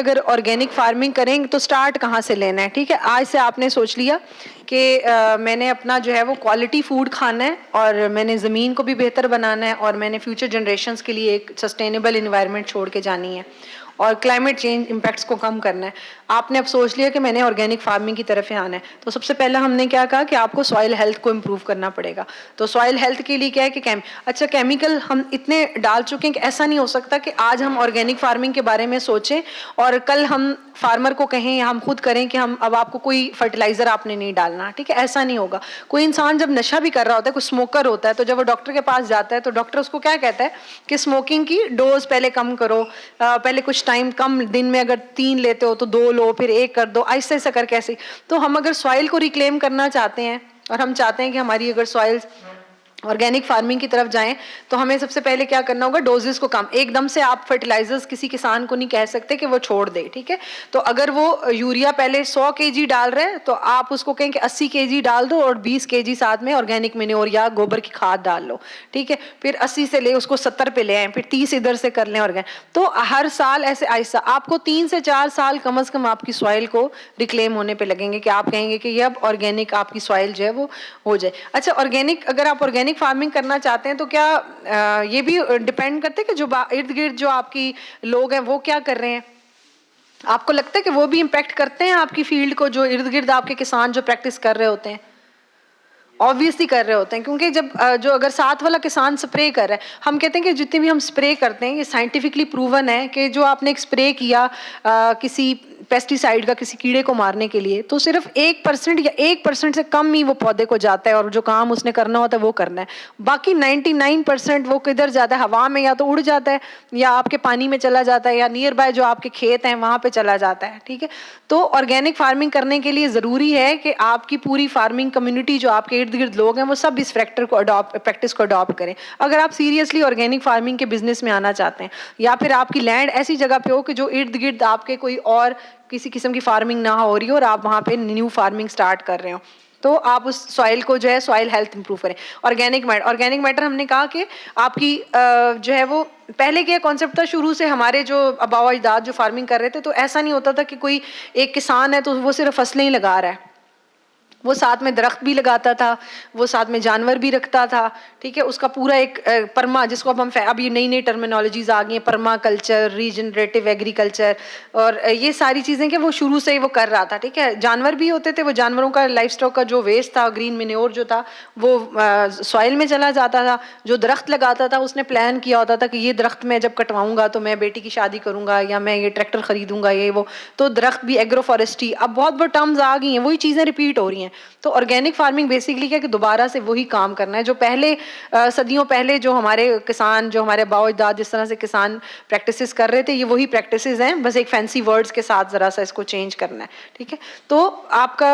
अगर organic farming करेंगे तो स्टार्ट कहाँ से लेना है, ठीक है। आज से आपने सोच लिया कि मैंने अपना जो है वो क्वालिटी फूड खाना है और मैंने ज़मीन को भी बेहतर बनाना है और मैंने फ्यूचर जनरेशन्स के लिए एक सस्टेनेबल इन्वायरमेंट छोड़ के जानी है और क्लाइमेट चेंज इम्पैक्ट्स को कम करना है। आपने अब सोच लिया कि मैंने ऑर्गेनिक फार्मिंग की तरफ आना है, तो सबसे पहले हमने क्या कहा कि आपको सॉइल हेल्थ को इम्प्रूव करना पड़ेगा। तो सॉइल हेल्थ के लिए क्या है कि केमिकल हम इतने डाल चुके हैं कि ऐसा नहीं हो सकता कि आज हम ऑर्गेनिक फार्मिंग के बारे में सोचें और कल हम फार्मर को कहें या हम खुद करें कि हम अब आपको कोई फर्टिलाइजर आपने नहीं डालना, ठीक है। ऐसा नहीं होगा। कोई इंसान जब नशा भी कर रहा होता है, कोई स्मोकर होता है, तो जब वो डॉक्टर के पास जाता है तो डॉक्टर उसको क्या कहता है कि स्मोकिंग की डोज पहले कम करो, पहले कुछ टाइम कम, दिन में अगर 3 लेते हो तो 2 लो, फिर 1 कर दो, ऐसे ऐसा करके ऐसे। तो हम अगर सॉइल को रिक्लेम करना चाहते हैं और हम चाहते हैं कि हमारी अगर सॉइल ऑर्गेनिक फार्मिंग की तरफ जाएं तो हमें सबसे पहले क्या करना होगा, डोजेस को कम। एकदम से आप फर्टिलाइजर्स किसी किसान को नहीं कह सकते कि वो छोड़ दे, ठीक है। तो अगर वो यूरिया पहले 100 केजी डाल रहे हैं तो आप उसको कहें कि 80 केजी डाल दो और 20 केजी साथ में ऑर्गेनिक मैन्योर या गोबर की खाद डाल लो, ठीक है। फिर 80 से ले उसको 70 पे ले आए, फिर 30 इधर से कर लें ऑर्गेनिक। तो हर साल ऐसे ऐसा आपको 3 से 4 साल कम से कम आपकी सॉइल को रिक्लेम होने पे लगेंगे कि आप कहेंगे कि ये अब ऑर्गेनिक आपकी सॉइल जो है वो हो जाए। अच्छा, ऑर्गेनिक अगर आप ऑर्गेनिक फार्मिंग करना चाहते हैं तो क्या ये भी डिपेंड करते हैं कि जो इर्द गिर्द जो आपकी लोग हैं वो क्या कर रहे हैं। आपको लगता है कि वो भी इम्पैक्ट करते हैं आपकी फील्ड को, जो इर्द गिर्द आपके किसान जो प्रैक्टिस कर रहे होते हैं? ऑब्वियसली कर रहे होते हैं, क्योंकि जब जो अगर साथ वाला किसान स्प्रे कर रहा है, हम कहते हैं कि जितने भी हम स्प्रे करते हैं ये साइंटिफिकली प्रूवन है कि जो आपने एक स्प्रे किया किसी पेस्टिसाइड का किसी कीड़े को मारने के लिए, तो सिर्फ 1% या 1% से कम ही वो पौधे को जाता है और जो काम उसने करना होता है वो करना है। बाकी 99% वो किधर जाता है, हवा में या तो उड़ जाता है या आपके पानी में चला जाता है या नियर बाय जो आपके खेत हैं वहाँ पे चला जाता है, ठीक है। तो ऑर्गेनिक फार्मिंग करने के लिए ज़रूरी है कि आपकी पूरी फार्मिंग कम्युनिटी जो आपके इर्द गिर्द लोग हैं वो सब इस प्रैक्टिस को अडॉप्ट करें। अगर आप सीरियसली ऑर्गेनिक फार्मिंग के बिजनेस में आना चाहते हैं या फिर आपकी लैंड ऐसी जगह पे हो कि जो इर्द गिर्द आपके कोई और किसी किस्म की फार्मिंग ना हो रही हो और आप वहाँ पे न्यू फार्मिंग स्टार्ट कर रहे हो, तो आप उस सॉइल को जो है सॉइल हेल्थ इंप्रूव करें। ऑर्गेनिक मैटर हमने कहा कि आपकी जो है वो पहले क्या कॉन्सेप्ट था, शुरू से हमारे जो आबा अजदाद जो फार्मिंग कर रहे थे तो ऐसा नहीं होता था कि कोई एक किसान है तो वो सिर्फ फसलें ही लगा रहा है, वो साथ में दरख्त भी लगाता था, वो साथ में जानवर भी रखता था, ठीक है। उसका पूरा एक परमा, जिसको अब हम अभी नई नई टर्मिनोलॉजीज आ गई हैं, परमा कल्चर, रीजनरेटिव एग्रीकल्चर और ये सारी चीज़ें कि वो शुरू से ही वो कर रहा था, ठीक है। जानवर भी होते थे, वो जानवरों का लाइफ स्टॉक का जो वेस्ट था, ग्रीन मिन्योर जो था वो सॉइल में चला जाता था। जो दरख्त लगाता था उसने प्लान किया होता था कि ये दरख्त मैं जब कटवाऊंगा तो मैं बेटी की शादी करूंगा या मैं ये ट्रैक्टर खरीदूंगा, ये वो। तो दरख्त भी एग्रो फॉरेस्ट्री, अब बहुत बहुत टर्म्स आ गई हैं, वही चीज़ें रिपीट हो रही हैं। तो ऑर्गेनिक फार्मिंग बेसिकली क्या है कि दोबारा से वही काम करना है जो पहले सदियों पहले जो हमारे किसान, जो हमारे बाओ-अजदाद जिस तरह से किसान प्रैक्टिसेस कर रहे थे, ये वही प्रैक्टिसेस हैं, बस एक फैंसी वर्ड्स के साथ ज़रा सा इसको चेंज करना है, ठीक है। तो आपका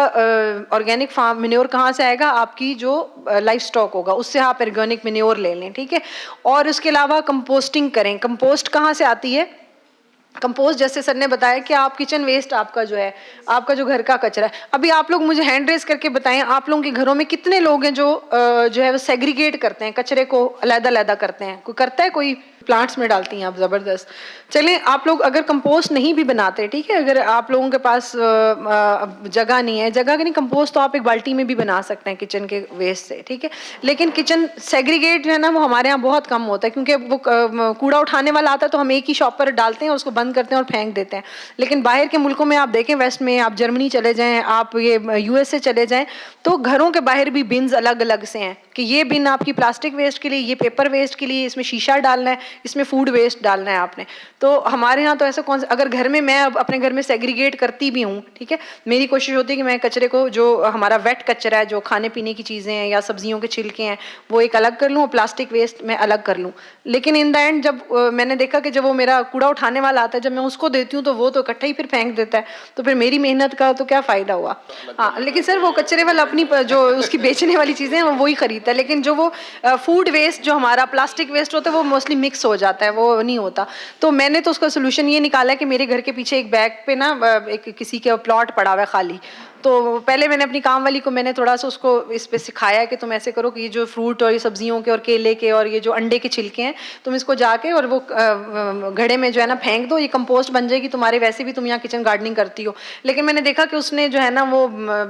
ऑर्गेनिक फार्म मैन्योर कहाँ से आएगा, आपकी जो लाइफ स्टॉक होगा उससे आप ऑर्गेनिक मैन्योर ले लें, ठीक है। और उसके अलावा कंपोस्टिंग करें। कंपोस्ट कहाँ से आती है? कंपोस्ट जैसे सर ने बताया कि आप किचन वेस्ट, आपका जो है आपका जो घर का कचरा है। अभी आप लोग मुझे हैंड रेस करके बताएं, आप लोगों के घरों में कितने लोग हैं जो है वो सेग्रीगेट करते हैं, कचरे को अलग-अलग करते हैं? कोई करता है? कोई प्लांट्स में डालती हैं आप, ज़बरदस्त। चलें, आप लोग अगर कंपोस्ट नहीं भी बनाते, ठीक है, अगर आप लोगों के पास जगह नहीं है, जगह की नहीं, कंपोस्ट तो आप एक बाल्टी में भी बना सकते हैं किचन के वेस्ट से, ठीक है। लेकिन किचन सेग्रीगेट जो है ना वो हमारे यहाँ बहुत कम होता है, क्योंकि वो कूड़ा उठाने वाला आता है तो हम एक ही शॉप पर डालते हैं और उसको बंद करते हैं और फेंक देते हैं। लेकिन बाहर के मुल्कों में आप देखें, वेस्ट में आप जर्मनी चले जाएँ, आप ये USA चले जाएँ, तो घरों के बाहर भी बिन्स अलग अलग से हैं कि ये बिन आपकी प्लास्टिक वेस्ट के लिए, ये पेपर वेस्ट के लिए, इसमें शीशा डालना है, इसमें फूड वेस्ट डालना है आपने। तो हमारे यहाँ तो ऐसा कौन सा, अगर घर में मैं अब अपने घर में सेग्रीगेट करती भी हूँ, ठीक है, मेरी कोशिश होती है कि मैं कचरे को, जो हमारा वेट कचरा है, जो खाने पीने की चीज़ें हैं या सब्जियों के छिलके हैं, वो एक अलग कर लूँ, प्लास्टिक वेस्ट मैं अलग कर लूँ। लेकिन इन द एंड जब मैंने देखा कि जब वो मेरा कूड़ा उठाने वाला आता है, जब मैं उसको देती हूँ तो वो तो इकट्ठा ही फिर फेंक देता है, तो फिर मेरी मेहनत का तो क्या फ़ायदा हुआ। हाँ, लेकिन सर वो कचरे वाला अपनी जो उसकी बेचने वाली चीज़ें हैं वो वही खरीदता है, लेकिन जो वो फूड वेस्ट, जो हमारा प्लास्टिक वेस्ट होता है, वो मोस्टली मिक्स हो जाता है, वो नहीं होता। तो मैंने तो उसका सोल्यूशन ये निकाला है कि मेरे घर के पीछे एक बैग पे ना एक किसी के प्लॉट पड़ा हुआ है खाली, तो पहले मैंने अपनी काम वाली को मैंने थोड़ा-सा उसको इस पे सिखाया कि तुम ऐसे करो कि ये जो फ्रूट और ये सब्जियों के और केले के और ये जो अंडे के छिलके हैं, तुम इसको जाके और वो घड़े में जो है ना फेंक दो, ये कंपोस्ट बन जाएगी तुम्हारे, वैसे भी तुम यहाँ किचन गार्डनिंग करती हो। लेकिन मैंने देखा कि उसने जो है ना वो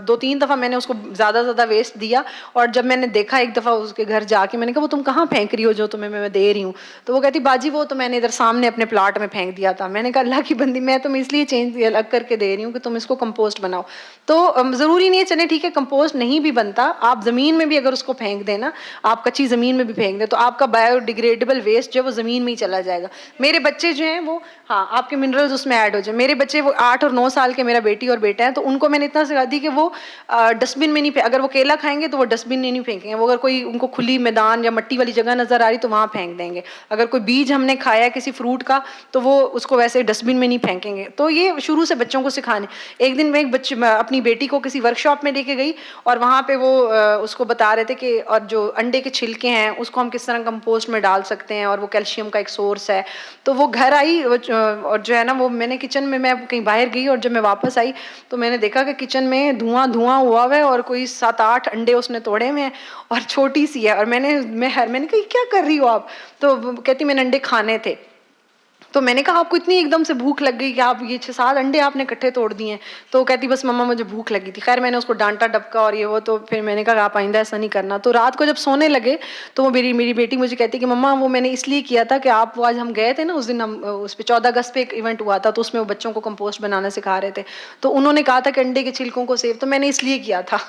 2-3 दफ़ा मैंने उसको ज़्यादा वेस्ट दिया, और जब मैंने देखा एक दफ़ा उसके घर जाके, मैंने कहा वो तुम कहाँ फेंक रही हो जो तुम्हें मैं दे रही हूँ? तो वो कहती बाजी वो तो मैंने इधर सामने अपने प्लाट में फेंक दिया था। मैंने कहा अल्लाह की बंदी, मैं तुम्हें इसलिए चेंज अलग करके दे रही हूँ कि तुम इसको कंपोस्ट बनाओ। तो ज़रूरी नहीं है, चले ठीक है कंपोस्ट नहीं भी बनता, आप ज़मीन में भी अगर उसको फेंक दें ना, आप कच्ची ज़मीन में भी फेंक दें, तो आपका बायोडिग्रेडेबल वेस्ट जो है वो ज़मीन में ही चला जाएगा। मेरे बच्चे जो हैं वो, हाँ, आपके मिनरल्स उसमें ऐड हो जाए। मेरे बच्चे वो 8 और 9 साल के, मेरा बेटी और बेटा है, तो उनको मैंने इतना सिखा दी कि वो डस्टबिन में नहीं अगर वो केला खाएंगे तो वो डस्टबिन में नहीं फेंकेंगे, वो अगर कोई उनको खुली मैदान या मिट्टी वाली जगह नजर आ रही तो वहाँ फेंक देंगे। अगर कोई बीज हमने खाया किसी फ्रूट का तो वो उसको वैसे डस्टबिन में नहीं फेंकेंगे। तो ये शुरू से बच्चों को सिखाने। एक दिन मैं अपनी बेटी को किसी वर्कशॉप में लेके गई, और वहाँ पे वो उसको बता रहे थे कि और जो अंडे के छिलके हैं उसको हम किस तरह कंपोस्ट में डाल सकते हैं, और वो कैल्शियम का एक सोर्स है। तो वो घर आई और जो है ना वो मैंने किचन में, मैं कहीं बाहर गई और जब मैं वापस आई तो मैंने देखा कि किचन में धुआं हुआ हुआ है और कोई 7-8 अंडे उसने तोड़े हुए हैं और छोटी सी है। और मैंने कहा क्या कर रही हो आप? तो कहती मैंने अंडे खाने थे। तो मैंने कहा आपको इतनी एकदम से भूख लग गई कि आप ये 6-7 अंडे आपने इकट्ठे तोड़ दिए हैं? तो कहती बस मम्मा मुझे भूख लगी थी। खैर मैंने उसको डांटा डपका और ये वो, तो फिर मैंने कहा आप आइंदा ऐसा नहीं करना। तो रात को जब सोने लगे तो वो मेरी बेटी मुझे कहती कि मम्मा वो मैंने इसलिए किया था कि आप आज हम गए थे ना उस दिन, हम उस पर 14 अगस्त पे एक इवेंट हुआ था, तो उसमें वो बच्चों को कंपोस्ट बनाना सिखा रहे थे, तो उन्होंने कहा था कि अंडे के छिलकों को सेव, तो मैंने इसलिए किया था।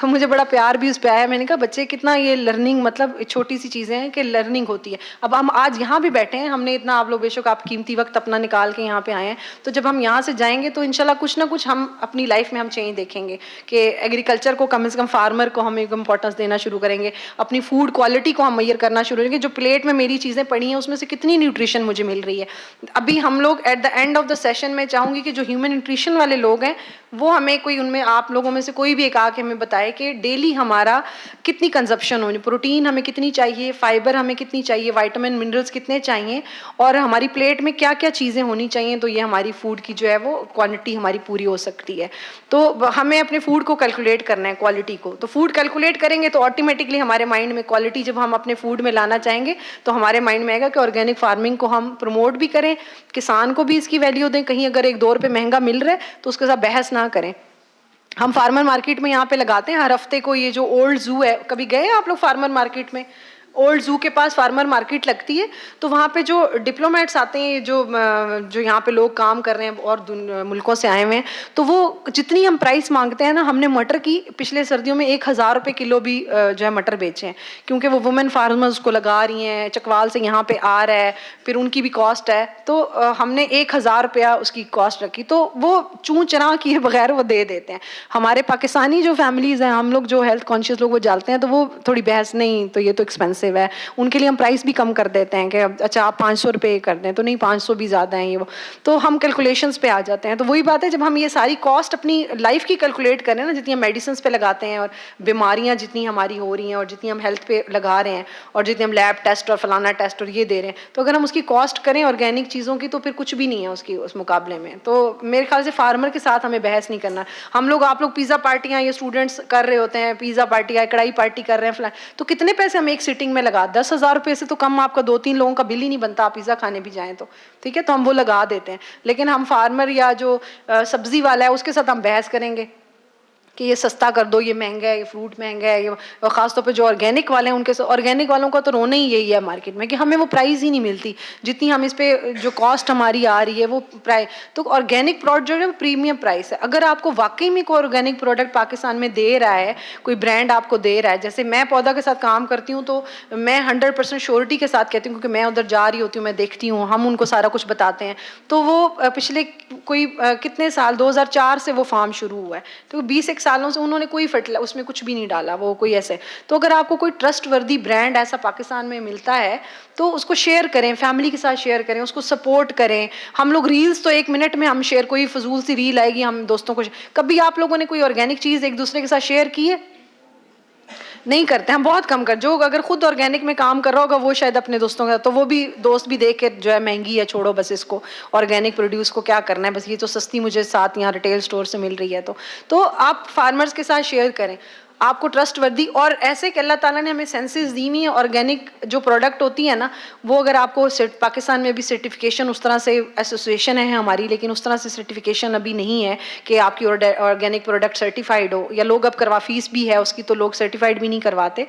तो मुझे बड़ा प्यार भी उस पर आया। मैंने कहा बच्चे कितना ये लर्निंग, मतलब छोटी सी चीज़ें हैं कि लर्निंग होती है। अब हम आज यहाँ भी बैठे हैं, हमने इतना, आप लोग बेशक आप कीमती वक्त अपना निकाल के यहाँ पे आए हैं, तो जब हम यहाँ से जाएंगे तो इंशाल्लाह कुछ ना कुछ हम अपनी लाइफ में हम चेंज देखेंगे कि एग्रीकल्चर को कम से कम, फार्मर को हम एक इंपॉर्टेंस देना शुरू करेंगे, अपनी फूड क्वालिटी को हम मेजर करना शुरू करेंगे। जो प्लेट में मेरी चीज़ें पड़ी हैं उसमें से कितनी न्यूट्रिशन मुझे मिल रही है। अभी हम लोग at the end of the session में चाहूँगी कि जो ह्यूमन न्यूट्रिशन वाले लोग हैं वो हमें कोई, उनमें आप लोगों में से कोई भी एक आके हमें बताए कि डेली हमारा कितनी कंजप्शन होनी, प्रोटीन हमें कितनी चाहिए, फाइबर हमें कितनी चाहिए, विटामिन मिनरल्स कितने चाहिए, और हमारी प्लेट में क्या क्या चीज़ें होनी चाहिए, तो ये हमारी फूड की जो है वो क्वांटिटी हमारी पूरी हो सकती है। तो हमें अपने फूड को कैलकुलेट करना है, क्वालिटी को। तो फूड कैलकुलेट करेंगे तो ऑटोमेटिकली हमारे माइंड में क्वालिटी जब हम अपने फूड में लाना चाहेंगे तो हमारे माइंड में आएगा कि ऑर्गेनिक फार्मिंग को हम प्रमोट भी करें, किसान को भी इसकी वैल्यू दें। कहीं अगर एक ₹2 महंगा मिल रहा है तो उसके साथ बहस ना करें। हम फार्मर मार्केट में यहाँ पे लगाते हैं हर हफ्ते को, ये जो ओल्ड जू है, कभी गए आप लोग फार्मर मार्केट में? ओल्ड जू के पास फार्मर मार्केट लगती है, तो वहाँ पे जो डिप्लोमेट्स आते हैं, जो यहाँ पे लोग काम कर रहे हैं और मुल्कों से आए हुए हैं, तो वो जितनी हम प्राइस मांगते हैं ना, हमने मटर की पिछले सर्दियों में 1000 रुपये किलो भी जो है मटर बेचे हैं, क्योंकि वो वुमेन फार्मर्स को लगा रही हैं, चकवाल से यहाँ पे आ रहा है, फिर उनकी भी कॉस्ट है, तो हमने 1000 रुपया उसकी कॉस्ट रखी, तो वो चूँ चना किए बगैर वो दे देते हैं। हमारे पाकिस्तानी जो फैमिलीज़ हैं, हम लोग जो हेल्थ कॉन्शियस लोग वो डालते हैं, तो वो थोड़ी बहस, नहीं तो ये तो एक्सपेंसिव है, उनके लिए हम प्राइस भी कम कर देते हैं कि अच्छा आप 500 रुपये कर दें, तो नहीं 500 भी ज़्यादा है ये वो, तो हम कैलकुलेशंस पे आ जाते हैं। तो वही बात है, जब हम ये सारी कॉस्ट अपनी लाइफ की कैलकुलेट करें ना, जितनी हम मेडिसिन पे लगाते हैं और बीमारियां जितनी हमारी हो रही हैं और जितनी हम हेल्थ पे लगा रहे हैं और जितने हम लैब टेस्ट और फलाना टेस्ट और ये दे रहे हैं, तो अगर हम उसकी कॉस्ट करें ऑर्गेनिक चीज़ों की तो फिर कुछ भी नहीं है उसकी उस मुकाबले में। तो मेरे ख्याल से फार्मर के साथ हमें बहस नहीं करना। हम लोग, आप लोग पिज़्ज़ा पार्टियाँ, ये स्टूडेंट्स कर रहे होते हैं पिज़्ज़ा पार्टी या कढ़ाई पार्टी कर रहे हैं फलाना, तो कितने पैसे हम एक सिटिंग में लगा, 10,000 रुपये से तो कम आपका 2-3 लोगों का बिल ही नहीं बनता, आप पिज़्ज़ा खाने भी जाएं तो ठीक है, तो हम वो लगा देते हैं। लेकिन हम फार्मर या जो सब्जी वाला है उसके साथ हम बहस करेंगे कि ये सस्ता कर दो, ये महंगा है, ये फ्रूट महंगा है, ये, और ख़ासतौर पे जो ऑर्गेनिक वाले हैं उनके, ऑर्गेनिक वालों का तो रोना ही यही है मार्केट में कि हमें वो प्राइस ही नहीं मिलती जितनी हम इस पे जो कॉस्ट हमारी आ रही है वो प्राइस। तो ऑर्गेनिक प्रोडक्ट जो है वो प्रीमियम प्राइस है। अगर आपको वाकई में कोई ऑर्गेनिक प्रोडक्ट पाकिस्तान में दे रहा है, कोई ब्रांड आपको दे रहा है, जैसे मैं पौधा के साथ काम करती हूँ तो मैं 100% श्योरिटी के साथ कहती हूँ, क्योंकि मैं उधर जा रही होती हूँ, मैं देखती हूँ, हम उनको सारा कुछ बताते हैं। तो वो पिछले कोई कितने साल, 2004 से वो फार्म शुरू हुआ है, तो 20 एक सालों से उन्होंने कोई फर्टिलाइजर उसमें कुछ भी नहीं डाला, वो कोई ऐसे। तो अगर आपको कोई ट्रस्ट वर्दी ब्रांड ऐसा पाकिस्तान में मिलता है तो उसको शेयर करें, फैमिली के साथ शेयर करें, उसको सपोर्ट करें। हम लोग रील्स तो 1 मिनट में हम शेयर, कोई फजूल सी रील आएगी हम दोस्तों को, कभी आप लोगों ने कोई ऑर्गेनिक चीज़ एक दूसरे के साथ शेयर की है? नहीं करते, हम बहुत कम कर, जो अगर खुद ऑर्गेनिक में काम कर रहा होगा वो शायद अपने दोस्तों का, तो वो भी दोस्त भी देख के जो है महंगी है, छोड़ो बस इसको, ऑर्गेनिक प्रोड्यूस को क्या करना है, बस ये तो सस्ती मुझे साथ यहाँ रिटेल स्टोर से मिल रही है। तो आप फार्मर्स के साथ शेयर करें, आपको ट्रस्ट वर्दी, और ऐसे कि अल्लाह ताला ने हमें सेंसेस दी हुई है, ऑर्गेनिक जो प्रोडक्ट होती है ना, वो अगर आपको पाकिस्तान में भी सर्टिफिकेशन उस तरह से एसोसिएशन है हमारी, लेकिन उस तरह से सर्टिफिकेशन अभी नहीं है कि आपकी ऑर्गेनिक प्रोडक्ट सर्टिफाइड हो, या लोग अब करवा, फीस भी है उसकी तो लोग सर्टिफाइड भी नहीं करवाते।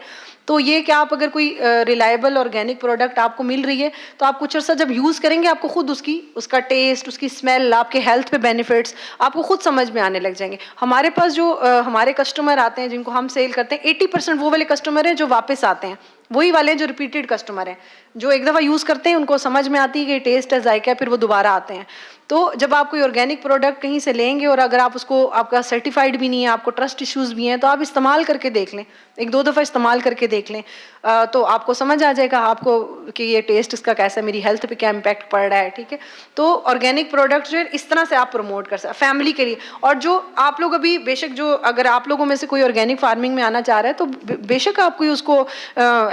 तो ये कि आप अगर कोई रिलायबल ऑर्गेनिक प्रोडक्ट आपको मिल रही है, तो आप कुछ अर्सा जब यूज़ करेंगे, आपको खुद उसका टेस्ट, उसकी स्मेल, आपके हेल्थ पे बेनिफिट्स आपको खुद समझ में आने लग जाएंगे। हमारे पास जो हमारे कस्टमर आते हैं जिनको हम सेल करते हैं, 80% वो वाले कस्टमर हैं जो वापस आते हैं, वही वाले जो रिपीटेड कस्टमर हैं, जो एक दफ़ा यूज़ करते हैं, उनको समझ में आती है कि टेस्ट है, जायका है, फिर वो दोबारा आते हैं। तो जब आप कोई ऑर्गेनिक प्रोडक्ट कहीं से लेंगे और अगर आप उसको, आपका सर्टिफाइड भी नहीं है, आपको ट्रस्ट इश्यूज़ भी हैं, तो आप इस्तेमाल करके देख लें, एक दो दफ़ा इस्तेमाल करके देख लें, तो आपको समझ आ जाएगा आपको कि ये टेस्ट इसका कैसा है, मेरी हेल्थ पे क्या इम्पैक्ट पड़ रहा है, ठीक है। तो ऑर्गेनिक प्रोडक्ट जो है इस तरह से आप प्रमोट कर सकते फैमिली के लिए। और जो आप लोग अभी बेशक, जो अगर आप लोगों में से कोई ऑर्गेनिक फार्मिंग में आना चाह रहा है, तो बेशक आप कोई उसको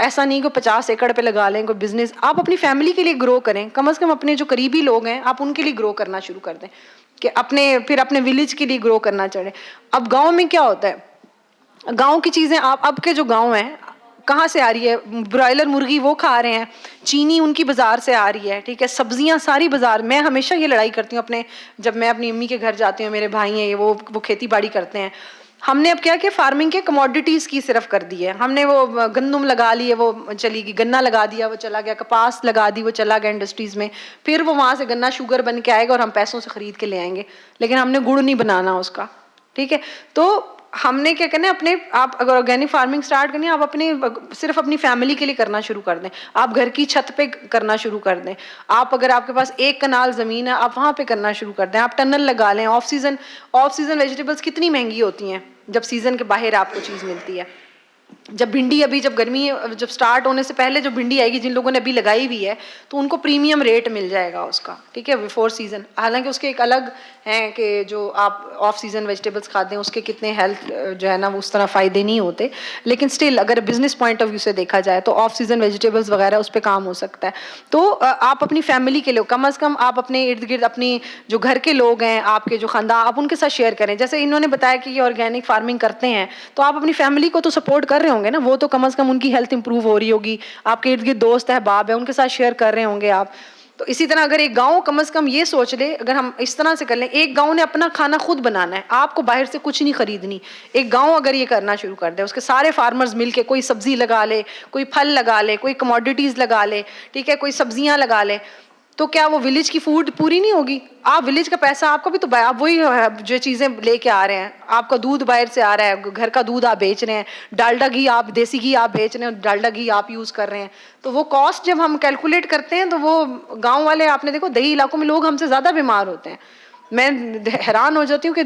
ऐसा नहीं कि 50 एकड़ पे लगा लें कोई बिजनेस, आप अपनी फैमिली के लिए ग्रो करें, कम से कम अपने जो करीबी लोग हैं आप उनके लिए ग्रो करना शुरू कर दें, कि फिर अपने विलेज के लिए ग्रो करना चाहिए। अब गाँव में क्या होता है, गाँव की चीज़ें, आप अब के जो गाँव हैं कहाँ से आ रही है, ब्रॉयलर मुर्गी वो खा रहे हैं, चीनी उनकी बाज़ार से आ रही है, ठीक है, सब्जियां सारी बाज़ार। मैं हमेशा ये लड़ाई करती हूँ जब मैं अपनी अम्मी के घर जाती हूँ, मेरे भाई हैं ये, वो खेती बाड़ी करते हैं। हमने अब क्या किया, फार्मिंग के कमोडिटीज़ की सिर्फ कर दी है हमने, वो गंदम लगा ली है, वो चली गई, गन्ना लगा दिया वो चला गया, कपास लगा दी वो चला गया इंडस्ट्रीज़ में, फिर वो वहाँ से गन्ना शुगर बन के आएगा और हम पैसों से ख़रीद के ले आएंगे, लेकिन हमने गुड़ नहीं बनाना उसका, ठीक है। तो हमने क्या करना है, आप अगर ऑर्गेनिक फार्मिंग स्टार्ट करनी है, आप सिर्फ अपनी फैमिली के लिए करना शुरू कर दें, आप घर की छत पे करना शुरू कर दें, आप अगर आपके पास 1 कनाल ज़मीन है आप वहाँ पे करना शुरू कर दें, आप टनल लगा लें। ऑफ सीज़न वेजिटेबल्स कितनी महंगी होती हैं जब सीज़न के बाहर आपको चीज़ मिलती है। जब भिंडी, अभी जब गर्मी जब स्टार्ट होने से पहले जो भिंडी आएगी, जिन लोगों ने अभी लगाई हुई है, तो उनको प्रीमियम रेट मिल जाएगा उसका, ठीक है, बिफोर सीज़न। हालांकि उसके एक अलग हैं कि जो आप ऑफ सीज़न वेजिटेबल्स खाते हैं उसके कितने हेल्थ जो है ना वो उस तरह फ़ायदे नहीं होते, लेकिन स्टिल अगर बिजनेस पॉइंट ऑफ व्यू से देखा जाए तो ऑफ सीज़न वेजिटेबल्स वगैरह उस पर काम हो सकता है। तो आप अपनी फैमिली के लिए, कम अज़ कम आप अपने इर्द गिर्द अपनी जो घर के लोग हैं, आपके जो खानदान, आप उनके साथ शेयर करें। जैसे इन्होंने बताया कि ये ऑर्गेनिक फार्मिंग करते हैं, तो आप अपनी फैमिली को तो सपोर्ट कर रहे होंगे ना, वो तो कम से कम उनकी हेल्थ इंप्रूव हो रही होगी, आपके इर्द गिर्द दोस्त अहबाब है उनके साथ शेयर कर रहे होंगे आप। तो इसी तरह अगर एक गांव कम से कम ये सोच ले, अगर हम इस तरह से कर लें, एक गांव ने अपना खाना खुद बनाना है, आपको बाहर से कुछ नहीं खरीदनी, एक गांव अगर ये करना शुरू कर दे, उसके सारे फार्मर्स मिलके कोई सब्जी लगा ले, कोई फल लगा ले, कोई कमोडिटीज़ लगा ले, ठीक है, कोई सब्जियां लगा ले, तो क्या वो विलेज की फूड पूरी नहीं होगी? आप विलेज का पैसा आपका भी तो, आप वही जो चीज़ें लेके आ रहे हैं, आपका दूध बाहर से आ रहा है, घर का दूध आप बेच रहे हैं, डालडा घी आप, देसी घी आप बेच रहे हैं, डालडा घी आप यूज़ कर रहे हैं, तो वो कॉस्ट जब हम कैलकुलेट करते हैं तो वो गाँव वाले, आपने देखो दही इलाकों में लोग हमसे ज़्यादा बीमार होते हैं। मैं हैरान हो जाती हूँ कि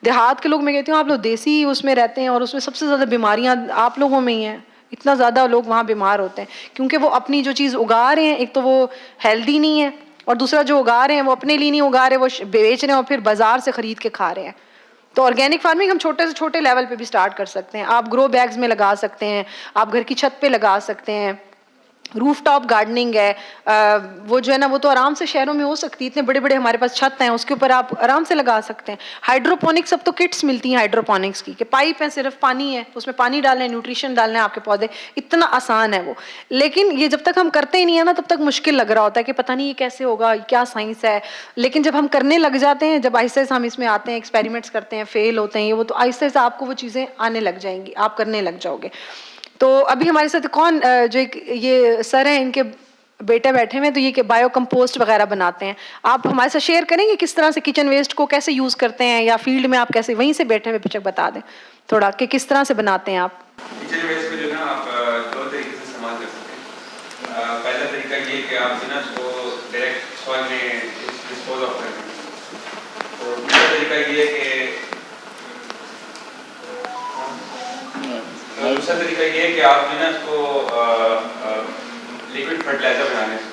देहात के लोग, मैं कहती हूँ आप लोग देसी उसमें रहते हैं और उसमें सबसे ज़्यादा बीमारियाँ आप लोगों में ही हैं, इतना ज़्यादा लोग वहाँ बीमार होते हैं, क्योंकि वो अपनी जो चीज़ उगा रहे हैं, एक तो वो हेल्दी नहीं है, और दूसरा जो उगा रहे हैं वो अपने लिए नहीं उगा रहे, वो बेच रहे हैं और फिर बाजार से खरीद के खा रहे हैं। तो ऑर्गेनिक फार्मिंग हम छोटे से छोटे लेवल पे भी स्टार्ट कर सकते हैं। आप ग्रो बैग्स में लगा सकते हैं, आप घर की छत पे लगा सकते हैं, रूफटॉप गार्डनिंग है, वो जो है ना वो तो आराम से शहरों में हो सकती है, इतने बड़े बड़े हमारे पास छत हैं, उसके ऊपर आप आराम से लगा सकते हैं। हाइड्रोपोनिक्स, अब तो किट्स मिलती हैं हाइड्रोपोनिक्स की, कि पाइप है, सिर्फ पानी है, उसमें पानी डालना है, न्यूट्रिशन डालना है, आपके पौधे, इतना आसान है वो। लेकिन ये जब तक हम करते ही नहीं है ना, तब तक मुश्किल लग रहा होता है कि पता नहीं ये कैसे होगा, क्या साइंस है। लेकिन जब हम करने लग जाते हैं, जब आहिस्ता आहिस्ता हम इसमें आते हैं, एक्सपेरिमेंट्स करते हैं, फेल होते हैं ये वो, तो आहिस्ता आहिस्ता आपको वो चीज़ें आने लग जाएंगी, आप करने लग जाओगे। तो अभी हमारे साथ कौन जो ये सर हैं, इनके बेटे बैठे हुए हैं, तो ये कि बायो कंपोस्ट वगैरह बनाते हैं, आप हमारे साथ शेयर करेंगे किस तरह से किचन वेस्ट को कैसे यूज़ करते हैं, या फील्ड में आप कैसे, वहीं से बैठे हुए पिछक बता दें थोड़ा कि किस तरह से बनाते हैं आप। किचन वेस्ट को जो ना आप दो तरीके से इस्तेमाल कर सकते हैं। पहला तरीका ये कि आप जो ना उसको डायरेक्ट सॉइल में डिस्पोज ऑफ कर दें। तो दूसरा तरीका ये है कि आप जो ना उसको लिक्विड फर्टिलाइजर बनाने से,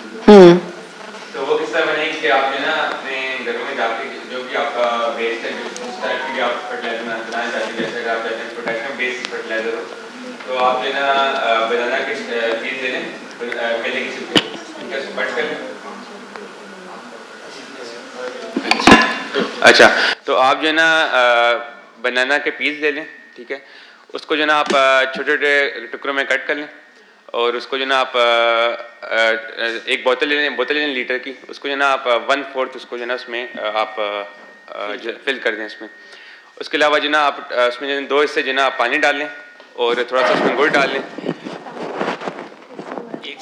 तो वो किस तरह बनेगी कि आप जो ना अपने घरों में जाके जो भी आपका वेस्ट है, उस टाइप की भी आप फर्टिलाइजर बनाना चाहते हैं, जैसे अगर आप चाहते हैं पोटेशियम बेस्ड फर्टिलाइजर हो, तो तो आप जो है ना बनाना के पीस ले लें, केले की छिलके, ठीक है, उसको कट कर लें। अच्छा, तो आप जो है ना बनाना के पीस ले लें, ठीक है, उसको जो है ना आप छोटे छोटे टुकड़ों में कट कर लें और उसको जो है ना आप एक बोतल ले लें लीटर की, उसको जो है ना आप 1/4 उसको जो है ना उसमें आप फिल कर दें इसमें। उसके अलावा जो है ना आप उसमें जो है 2 हिस्से जो है ना आप पानी डाल लें और थोड़ा सा उसमें गुड़ डाल लें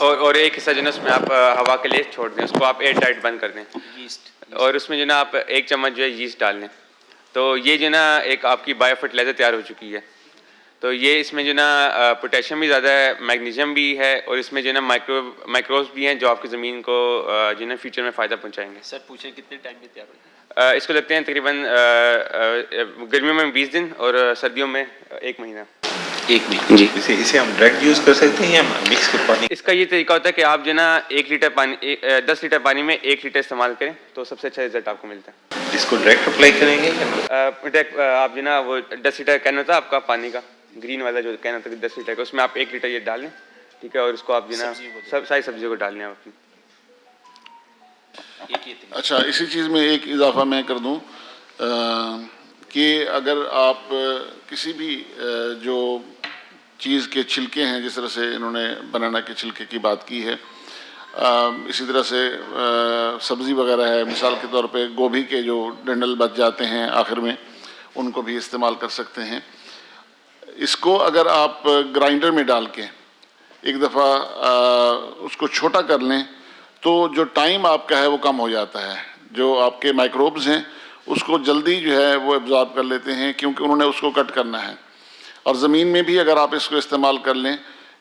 और एक हिस्सा जो है ना उसमें आप हवा के लिए छोड़ दें, उसको आप एयर टाइट बंद कर दें और उसमें जो है ना आप 1 चम्मच जो है यीस्ट डाल लें। तो ये जो है ना एक आपकी बायो फर्टिलाइज़र तैयार हो चुकी है। तो ये इसमें जो है ना पोटेशियम भी ज़्यादा है, मैग्नीशियम भी है और इसमें जो है ना माइक्रोब्स भी हैं जो आपकी ज़मीन को जो है ना फ्यूचर में फ़ायदा पहुँचाएंगे। सर पूछें कितने टाइम में तैयार होगी? इसको लगते हैं तकरीबन गर्मियों में 20 दिन और सर्दियों में 1 महीना। 1 महीने जी। इसे हम डायरेक्ट यूज कर सकते हैं या मिक्स कर पानी? इसका ये तरीका होता है कि आप जो है ना 10 लीटर पानी में 1 लीटर इस्तेमाल करें तो सबसे अच्छा रिजल्ट आपको मिलता है। इसको डायरेक्ट अप्लाई करेंगे या डायरेक्ट आप जो है ना वो 10 लीटर कैन होता है आपका पानी का, ग्रीन वाला जो कैन होता है 10 लीटर का, उसमें आप 1 लीटर ये डाल लें, ठीक है, और इसको आप जो है ना सारी सब्जियों को डाल लें आप अपनी। अच्छा, इसी चीज़ में एक इजाफा मैं कर दूं कि अगर आप किसी भी जो चीज़ के छिलके हैं, जिस तरह से इन्होंने बनाना के छिलके की बात की है, इसी तरह से सब्ज़ी वगैरह है, मिसाल के तौर पे गोभी के जो डंडल बच जाते हैं आखिर में, उनको भी इस्तेमाल कर सकते हैं। इसको अगर आप ग्राइंडर में डाल के एक दफ़ा उसको छोटा कर लें तो जो टाइम आपका है वो कम हो जाता है। जो आपके माइक्रोब्स हैं उसको जल्दी जो है वो एब्जॉर्ब कर लेते हैं, क्योंकि उन्होंने उसको कट करना है। और ज़मीन में भी अगर आप इसको इस्तेमाल कर लें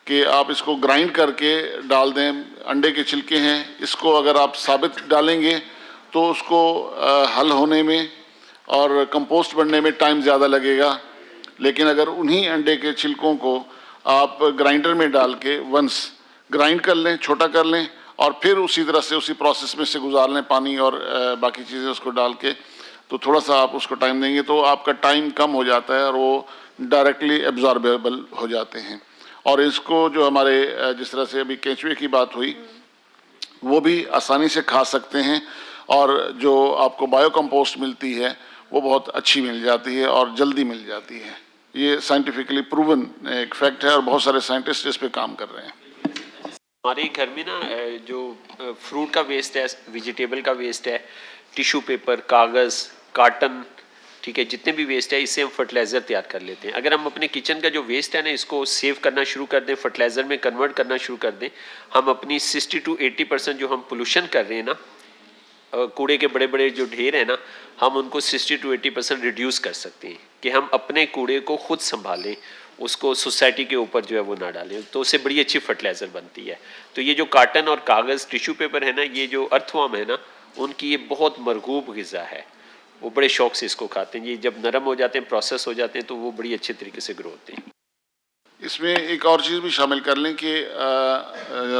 कि आप इसको ग्राइंड करके डाल दें, अंडे के छिलके हैं, इसको अगर आप साबित डालेंगे तो उसको हल होने में और कंपोस्ट बनने में टाइम ज़्यादा लगेगा। लेकिन अगर उन्हीं अंडे के छिलकों को आप ग्राइंडर में डाल के वंस ग्राइंड कर लें, छोटा कर लें और फिर उसी तरह से उसी प्रोसेस में से गुजार लें पानी और बाकी चीज़ें उसको डाल के, तो थोड़ा सा आप उसको टाइम देंगे तो आपका टाइम कम हो जाता है और वो डायरेक्टली एब्जॉर्बेबल हो जाते हैं। और इसको जो हमारे जिस तरह से अभी केंचुए की बात हुई, वो भी आसानी से खा सकते हैं और जो आपको बायो कंपोस्ट मिलती है वो बहुत अच्छी मिल जाती है और जल्दी मिल जाती है। ये साइंटिफिकली प्रूवन एक फैक्ट है और बहुत सारे साइंटिस्ट इस पे काम कर रहे हैं। हमारे घर में ना जो फ्रूट का वेस्ट है, वेजिटेबल का वेस्ट है, टिश्यू पेपर, कागज़, कार्टन, ठीक है, जितने भी वेस्ट है इससे हम फर्टिलाइज़र तैयार कर लेते हैं। अगर हम अपने किचन का जो वेस्ट है ना इसको सेव करना शुरू कर दें, फर्टिलाइज़र में कन्वर्ट करना शुरू कर दें, हम अपनी 60 to 80% जो हम पोल्यूशन कर रहे हैं ना, कूड़े के बड़े बड़े जो ढेर हैं ना, हम उनको 60 to 80% रिड्यूस कर सकते हैं कि हम अपने कूड़े को खुद संभालें, उसको सोसाइटी के ऊपर जो है वो ना डालें, तो उससे बड़ी अच्छी फर्टिलाइज़र बनती है। तो ये जो कार्टन और कागज़, टिश्यू पेपर है ना, ये जो अर्थवर्म है ना, उनकी ये बहुत मरगूब ग़िज़ा है, वो बड़े शौक़ से इसको खाते हैं। ये जब नरम हो जाते हैं, प्रोसेस हो जाते हैं, तो वो बड़ी अच्छे तरीके से ग्रो होते हैं। इसमें एक और चीज़ भी शामिल कर लें कि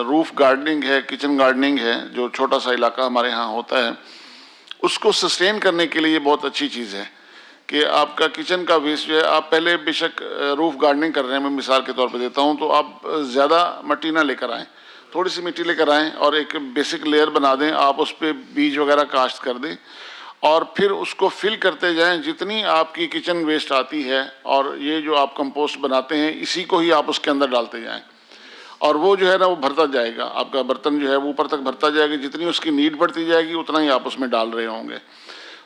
रूफ गार्डनिंग है, किचन गार्डनिंग है, जो छोटा सा इलाका हमारे यहाँ होता है, उसको सस्टेन करने के लिए बहुत अच्छी चीज़ है कि आपका किचन का वेस्ट जो है, आप पहले बेशक रूफ गार्डनिंग कर रहे हैं, मैं मिसाल के तौर पे देता हूँ, तो आप ज़्यादा मिट्टी ना लेकर आएँ, थोड़ी सी मिट्टी लेकर आएँ और एक बेसिक लेयर बना दें, आप उस पर बीज वगैरह काश्त कर दें और फिर उसको फिल करते जाएं जितनी आपकी किचन वेस्ट आती है, और ये जो आप कंपोस्ट बनाते हैं इसी को ही आप उसके अंदर डालते जाएं और वो जो है ना वो भरता जाएगा, आपका बर्तन जो है वो ऊपर तक भरता जाएगा, जितनी उसकी नीड बढ़ती जाएगी उतना ही आप उसमें डाल रहे होंगे।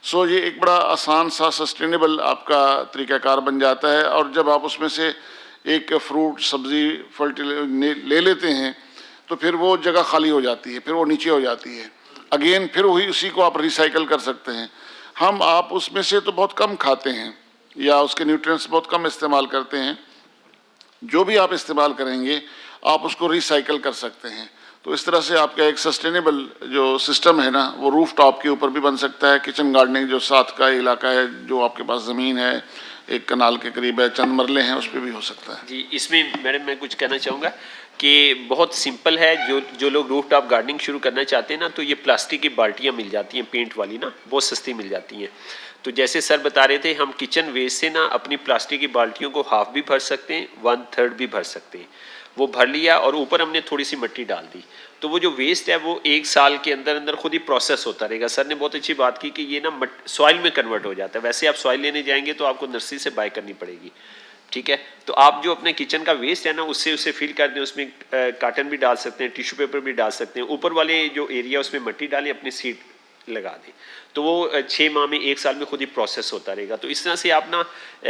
सो ये एक बड़ा आसान सा सस्टेनेबल आपका तरीक़ाकार बन जाता है। और जब आप उसमें से एक फ्रूट, सब्ज़ी, फर्टिलाइजर ले लेते हैं तो फिर वो जगह खाली हो जाती है, फिर वो नीचे हो जाती है, अगेन फिर वही उसी को आप रिसाइकल कर सकते हैं। आप उसमें से तो बहुत कम खाते हैं या उसके न्यूट्रिएंट्स बहुत कम इस्तेमाल करते हैं, जो भी आप इस्तेमाल करेंगे आप उसको रिसाइकल कर सकते हैं। तो इस तरह से आपका एक सस्टेनेबल जो सिस्टम है ना, वो रूफ टॉप के ऊपर भी बन सकता है। किचन गार्डनिंग जो साथ का इलाका है, जो आपके पास ज़मीन है, एक कनाल के करीब है, चंद मरले हैं, उस पर भी हो सकता है। जी, इसमें मैडम मैं कुछ कहना चाहूँगा कि बहुत सिंपल है। जो लोग रूफ टॉप गार्डनिंग शुरू करना चाहते हैं ना, तो ये प्लास्टिक की बाल्टियाँ मिल जाती हैं पेंट वाली ना, बहुत सस्ती मिल जाती हैं। तो जैसे सर बता रहे थे, हम किचन वेस्ट से ना अपनी प्लास्टिक की बाल्टियों को हाफ भी भर सकते हैं, 1/3 भी भर सकते हैं। वो भर लिया और ऊपर हमने थोड़ी सी मिट्टी डाल दी, तो वो जो वेस्ट है वो 1 साल के अंदर अंदर खुद ही प्रोसेस होता रहेगा। सर ने बहुत अच्छी बात की कि ये ना सॉइल में कन्वर्ट हो जाता है। वैसे आप सॉइल लेने जाएंगे तो आपको नर्सरी से बाय करनी पड़ेगी, ठीक है। तो आप जो अपने किचन का वेस्ट है ना, उससे उसे फिल कर दें, उसमें काटन भी डाल सकते हैं, टिश्यू पेपर भी डाल सकते हैं, ऊपर वाले जो एरिया उसमें मिट्टी डालें, अपनी सीड लगा दें, तो वो 6 माह में 1 साल में खुद ही प्रोसेस होता रहेगा। तो इस तरह से आप ना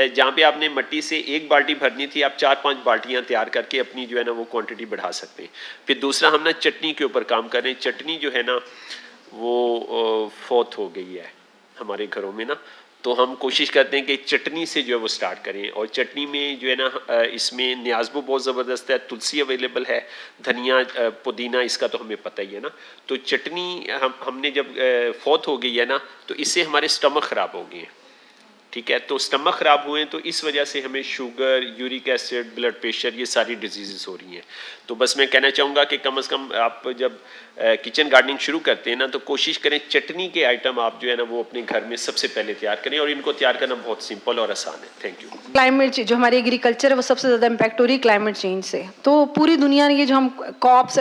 जहाँ पे आपने मिट्टी से 1 बाल्टी भरनी थी, आप 4-5 बाल्टियाँ तैयार करके अपनी जो है ना वो क्वांटिटी बढ़ा सकते हैं। फिर दूसरा, हम ना चटनी के ऊपर काम कर रहे हैं। चटनी जो है ना वो फौत हो गई है हमारे घरों में ना, तो हम कोशिश करते हैं कि चटनी से जो है वो स्टार्ट करें। और चटनी में जो है ना इसमें न्याज़बो बहुत ज़बरदस्त है, तुलसी अवेलेबल है, धनिया पुदीना इसका तो हमें पता ही है ना। तो चटनी हमने जब फौत हो गई है ना, तो इससे हमारे स्टमक ख़राब हो गए हैं, ठीक है। तो स्टमक ख़राब हुए तो इस वजह से हमें sugar, uric acid, blood pressure, ये सारी डिजीज़ हो रही हैं। तो बस मैं कहना चाहूँगा कि कम से कम आप जब किचन गार्डनिंग शुरू करते हैं ना, तो कोशिश करें चटनी के आइटम आप जो है ना वो अपने घर में सबसे पहले तैयार करें, और इनको तैयार करना बहुत सिंपल और आसान है। Thank you. क्लाइमेट चेंज, जो हमारी एग्रीकल्चर है वो सबसे ज़्यादा इम्पैक्ट हो रही है क्लाइमेट चेंज से। तो पूरी दुनिया ने ये जो हम कॉप्स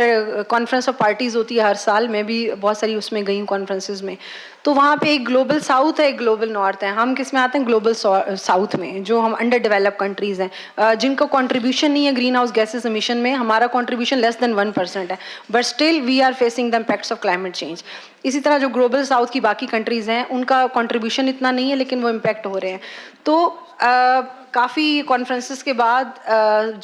कॉन्फ्रेंस ऑफ पार्टीज़ होती है हर साल, मैं भी बहुत सारी उसमें गई हूँ कॉन्फ्रेंसेज में, तो वहाँ पे एक ग्लोबल साउथ है, एक ग्लोबल नॉर्थ है। हम किस में आते हैं? ग्लोबल साउथ में, जो हम अंडर डेवलप कंट्रीज़ हैं, जिनका कंट्रीब्यूशन नहीं है ग्रीन हाउस गैसेज एमिशन में। हमारा कंट्रीब्यूशन लेस देन 1% है, but still we are facing the impacts of climate change. इसी तरह जो ग्लोबल साउथ की बाकी कंट्रीज़ हैं, उनका कंट्रीब्यूशन इतना नहीं है, लेकिन वो इम्पैक्ट हो रहे हैं। तो काफ़ी कॉन्फ्रेंसेस के बाद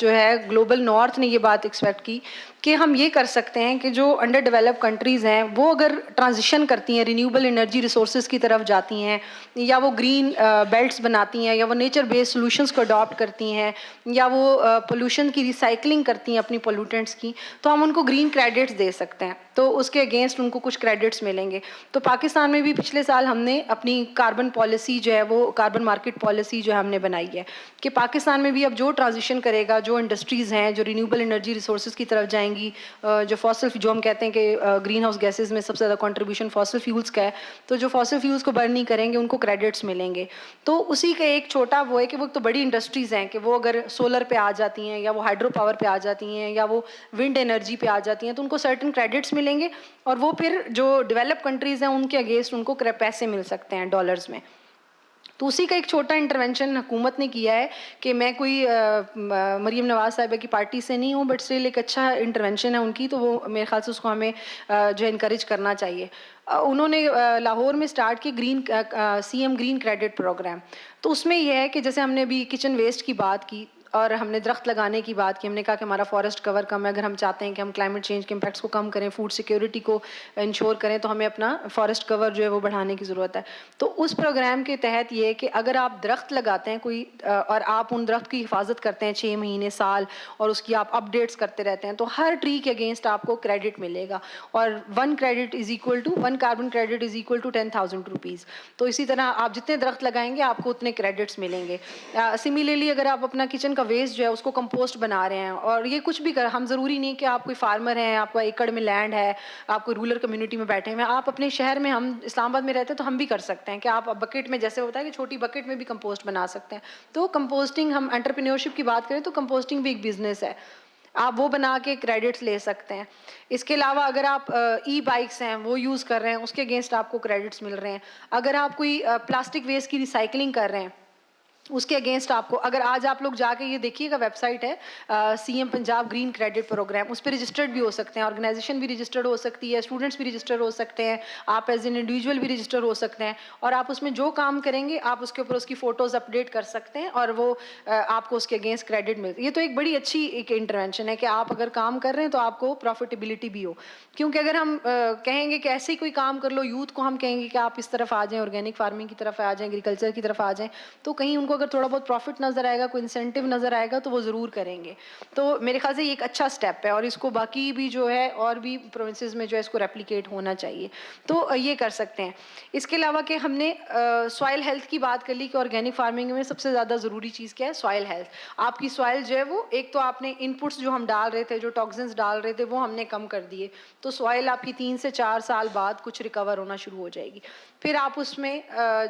जो है ग्लोबल नॉर्थ ने ये बात एक्सपेक्ट की कि हम ये कर सकते हैं कि जो अंडर डेवलप कंट्रीज़ हैं वो अगर ट्रांजिशन करती हैं, रिन्यूएबल एनर्जी रिसोर्सेज की तरफ जाती हैं, या वो ग्रीन बेल्ट्स बनाती हैं, या वो नेचर बेस्ड सॉल्यूशंस को अडॉप्ट करती हैं, या वो पोल्यूशन की रिसाइकलिंग करती हैं अपनी पोल्यूटेंट्स की, तो हम उनको ग्रीन क्रेडिट्स दे सकते हैं। तो उसके अगेंस्ट उनको कुछ क्रेडिट्स मिलेंगे। तो पाकिस्तान में भी पिछले साल हमने अपनी कार्बन पॉलिसी जो है वो कार्बन मार्केट पॉलिसी जो है हमने बनाई है कि पाकिस्तान में भी अब जो ट्रांजिशन करेगा, जो इंडस्ट्रीज़ हैं जो रिन्यूएबल एनर्जी रिसोर्सेज की तरफ जाएंगी, जो फॉसिल, जो हम कहते हैं कि ग्रीन हाउस गैसेज में सबसे ज़्यादा कंट्रीब्यूशन फॉसिल फ्यूल्स का है, तो जो फॉसिल फ्यूल्स को बर्न नहीं करेंगे उनको क्रेडिट्स मिलेंगे। तो उसी का एक छोटा वो है कि वो तो बड़ी इंडस्ट्रीज़ हैं कि वो अगर सोलर पे आ जाती हैं, या वो हाइड्रो पावर पे आ जाती हैं, या वो विंड एनर्जी पे आ जाती हैं, तो उनको सर्टन क्रेडिट्स मिलेंगे, और वो फिर जो डेवलप कंट्रीज़ हैं उनके अगेंस्ट उनको पैसे मिल सकते हैं डॉलर्स में। तो उसी का एक छोटा इंटरवेंशन हुकूमत ने किया है कि मैं कोई मरीम नवाज़ साहिबा की पार्टी से नहीं हूँ, बट स्टिल एक अच्छा इंटरवेंशन है उनकी, तो वो मेरे ख्याल से उसको हमें जो इनकरेज करना चाहिए। उन्होंने लाहौर में स्टार्ट की CM ग्रीन क्रेडिट प्रोग्राम। तो उसमें यह है कि जैसे हमने अभी किचन वेस्ट की बात की और हमने दरख्त लगाने की बात की, हमने कहा कि हमारा फॉरेस्ट कवर कम है, अगर हम चाहते हैं कि हम क्लाइमेट चेंज के इम्पैक्ट्स को कम करें, फूड सिक्योरिटी को इंश्योर करें, तो हमें अपना फॉरेस्ट कवर जो है वो बढ़ाने की ज़रूरत है। तो उस प्रोग्राम के तहत ये है कि अगर आप दरख्त लगाते हैं कोई और आप उन दरख्त की हिफाजत करते हैं 6 महीने साल, और उसकी आप अपडेट्स करते रहते हैं, तो हर ट्री के अगेंस्ट आपको क्रेडिट मिलेगा, और 1 carbon credit is equal to 10,000 rupees. तो इसी तरह आप जितने दरख्त लगाएंगे आपको उतने क्रेडिट्स मिलेंगे। सिमिलरली अगर आप अपना किचन का वेस्ट जो है उसको कंपोस्ट बना रहे हैं, और ये कुछ भी कर, हम ज़रूरी नहीं कि आप कोई फार्मर हैं, आपका एकड़ में लैंड है, आप कोई रूरल कम्युनिटी में बैठे हैं, आप अपने शहर में, हम इस्लामाबाद में रहते हैं तो हम भी कर सकते हैं कि आप बकेट में, जैसे होता है कि छोटी बकेट में भी कंपोस्ट बना सकते हैं। तो कंपोस्टिंग, हम एंटरप्रेन्योरशिप की बात करें तो कंपोस्टिंग भी एक बिजनेस है, आप वो बना के क्रेडिट्स ले सकते हैं। इसके अलावा अगर आप ई बाइक्स हैं वो यूज़ कर रहे हैं, उसके अगेंस्ट आपको क्रेडिट्स मिल रहे हैं। अगर आप कोई प्लास्टिक वेस्ट की रिसाइकलिंग कर रहे हैं, उसके अगेंस्ट आपको, अगर आज आप लोग जाके ये देखिएगा, वेबसाइट है CM Punjab green credit program, उस पर रजिस्टर्ड भी हो सकते हैं, ऑर्गेनाइजेशन भी रजिस्टर्ड हो सकती है, स्टूडेंट्स भी रजिस्टर्ड हो सकते हैं, आप एज एन इंडिविजुअल भी रजिस्टर हो सकते हैं, और आप उसमें जो काम करेंगे आप उसके ऊपर उसकी फ़ोटोज़ अपडेट कर सकते हैं, और वो आपको उसके अगेंस्ट क्रेडिट मिलती है। ये तो एक बड़ी अच्छी एक इंटरवेंशन है कि आप अगर काम कर रहे हैं तो आपको प्रॉफिटेबिलिटी भी हो। क्योंकि अगर हम कहेंगे कि ऐसे ही कोई काम कर लो, यूथ को हम कहेंगे कि आप इस तरफ आ जाएं, ऑर्गेनिक फार्मिंग की तरफ आ जाएं, एग्रीकल्चर की तरफ आ जाएं, तो कहीं उनको अगर थोड़ा बहुत प्रॉफिट नज़र आएगा, कोई इंसेंटिव नज़र आएगा, तो वो ज़रूर करेंगे। तो मेरे ख्याल से ये एक अच्छा स्टेप है, और इसको बाकी भी जो है और भी प्रोविंसेस में जो है इसको रेप्लिकेट होना चाहिए। तो ये कर सकते हैं। इसके अलावा कि हमने सॉइल हेल्थ की बात कर ली कि ऑर्गेनिक फार्मिंग में सबसे ज़्यादा ज़रूरी चीज़ क्या है? Soil health. आपकी सॉइल जो है वो, एक तो आपने इनपुट्स जो हम डाल रहे थे, जो टॉक्सिन्स डाल रहे थे, वो हमने कम कर दिए, तो सॉइल आपकी 3 से 4 साल बाद कुछ रिकवर होना शुरू हो जाएगी। फिर आप उसमें